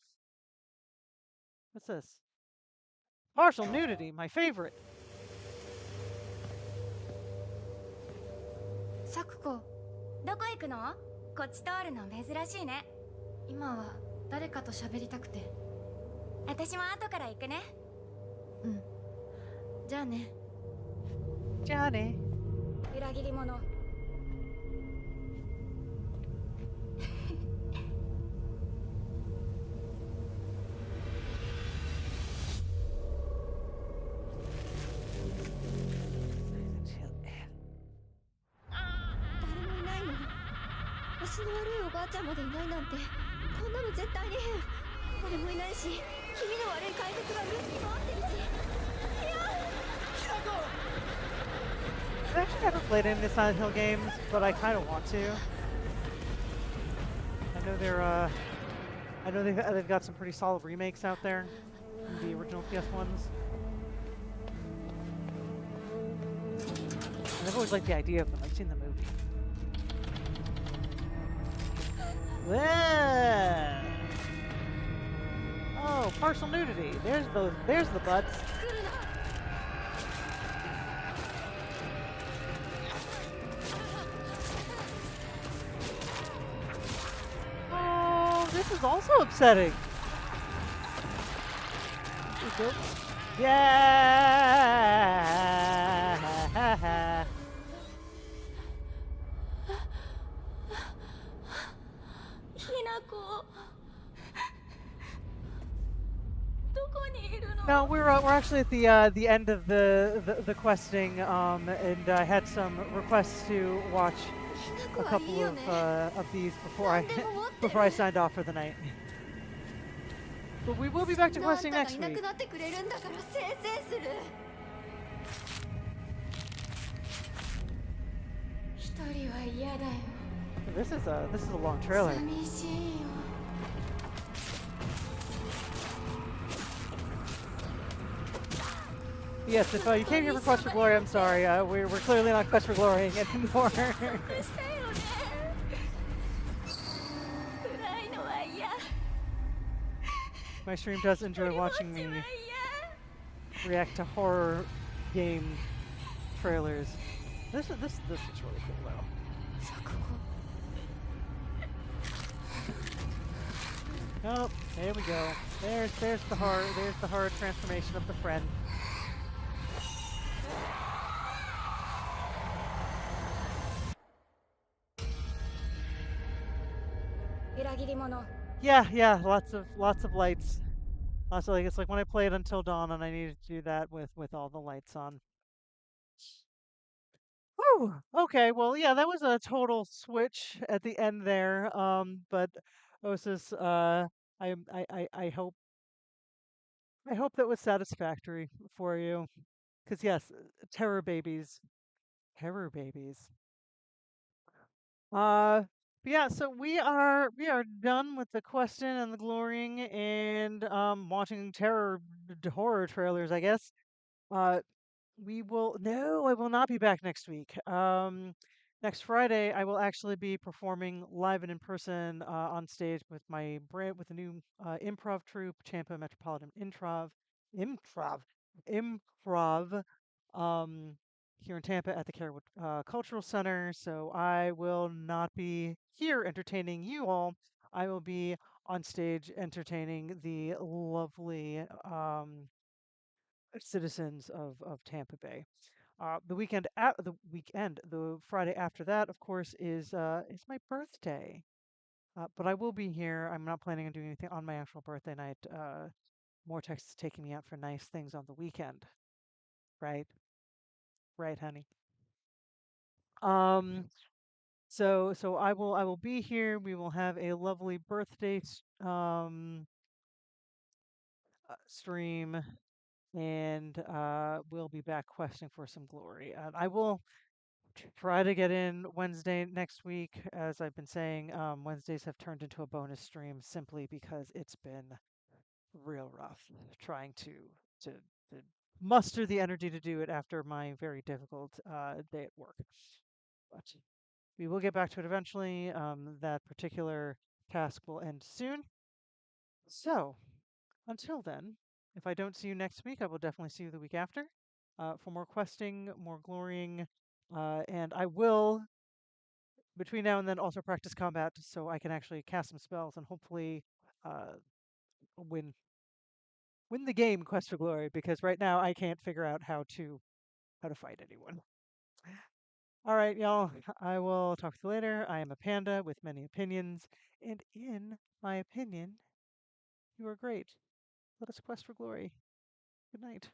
What's this? Partial nudity, my favorite. サクコ、どこ行くの？こっち通るの珍しいね。今は誰かと喋りたくて。私も後から行くね。うん。じゃあね。じゃあね。裏切り者。足の悪いおばあちゃんまでいないなんて、こんなの絶対に変。誰もいないし、気味の悪い怪物がうろつき回ってるし。いや、キラコ。I've actually never played any of the Silent Hill games, but I kind of want to. I know they've got some pretty solid remakes out there, from the original PS ones. And I've always liked the idea of them. I've seen the movie. Whoa! Oh, partial nudity. There's the butts. Oh, this is also upsetting. Yeah. No, we're actually at the end of the questing, and I had some requests to watch a couple of these before I signed off for the night. But we will be back to questing next week. This is a long trailer. Yes, if you came here for Quest for Glory, I'm sorry. We're clearly not Quest for Glory anymore. My stream does enjoy watching me react to horror game trailers. This looks really cool though. Oh, there we go. There's the horror transformation of the friend. Yeah, lots of lights. Also, it's like when I played Until Dawn, and I needed to do that with all the lights on. Woo! Whew. Okay, well, yeah, that was a total switch at the end there. But Osis, I hope that was satisfactory for you. Because yes, terror babies, terror babies. Uh, but yeah, so we are done with the question and the glorying and watching horror trailers, I guess. Uh, we will no, I will not be back next week. Next Friday, I will actually be performing live and in person on stage with with a new improv troupe, Champa Metropolitan Improv, Improv, um, here in Tampa at the Carewood Cultural Center. So I will not be here entertaining you all. I will be on stage entertaining the lovely citizens of Tampa Bay. The Friday after that, of course, is my birthday. But I will be here. I'm not planning on doing anything on my actual birthday night. Mortex is taking me out for nice things on the weekend. Right, right, honey. Um, so I will be here. We will have a lovely stream, and we'll be back questing for some glory. I will try to get in Wednesday next week. As I've been saying, Wednesdays have turned into a bonus stream simply because it's been real rough trying to, to muster the energy to do it after my very difficult day at work. But we will get back to it eventually. That particular task will end soon. So until then, if I don't see you next week, I will definitely see you the week after for more questing, more glorying, and I will between now and then also practice combat so I can actually cast some spells and hopefully uh, win the game Quest for Glory because right now I can't figure out how to fight anyone. All right, y'all. I will talk to you later. I am a panda with many opinions, and in my opinion, you are great. Let us quest for glory. Good night.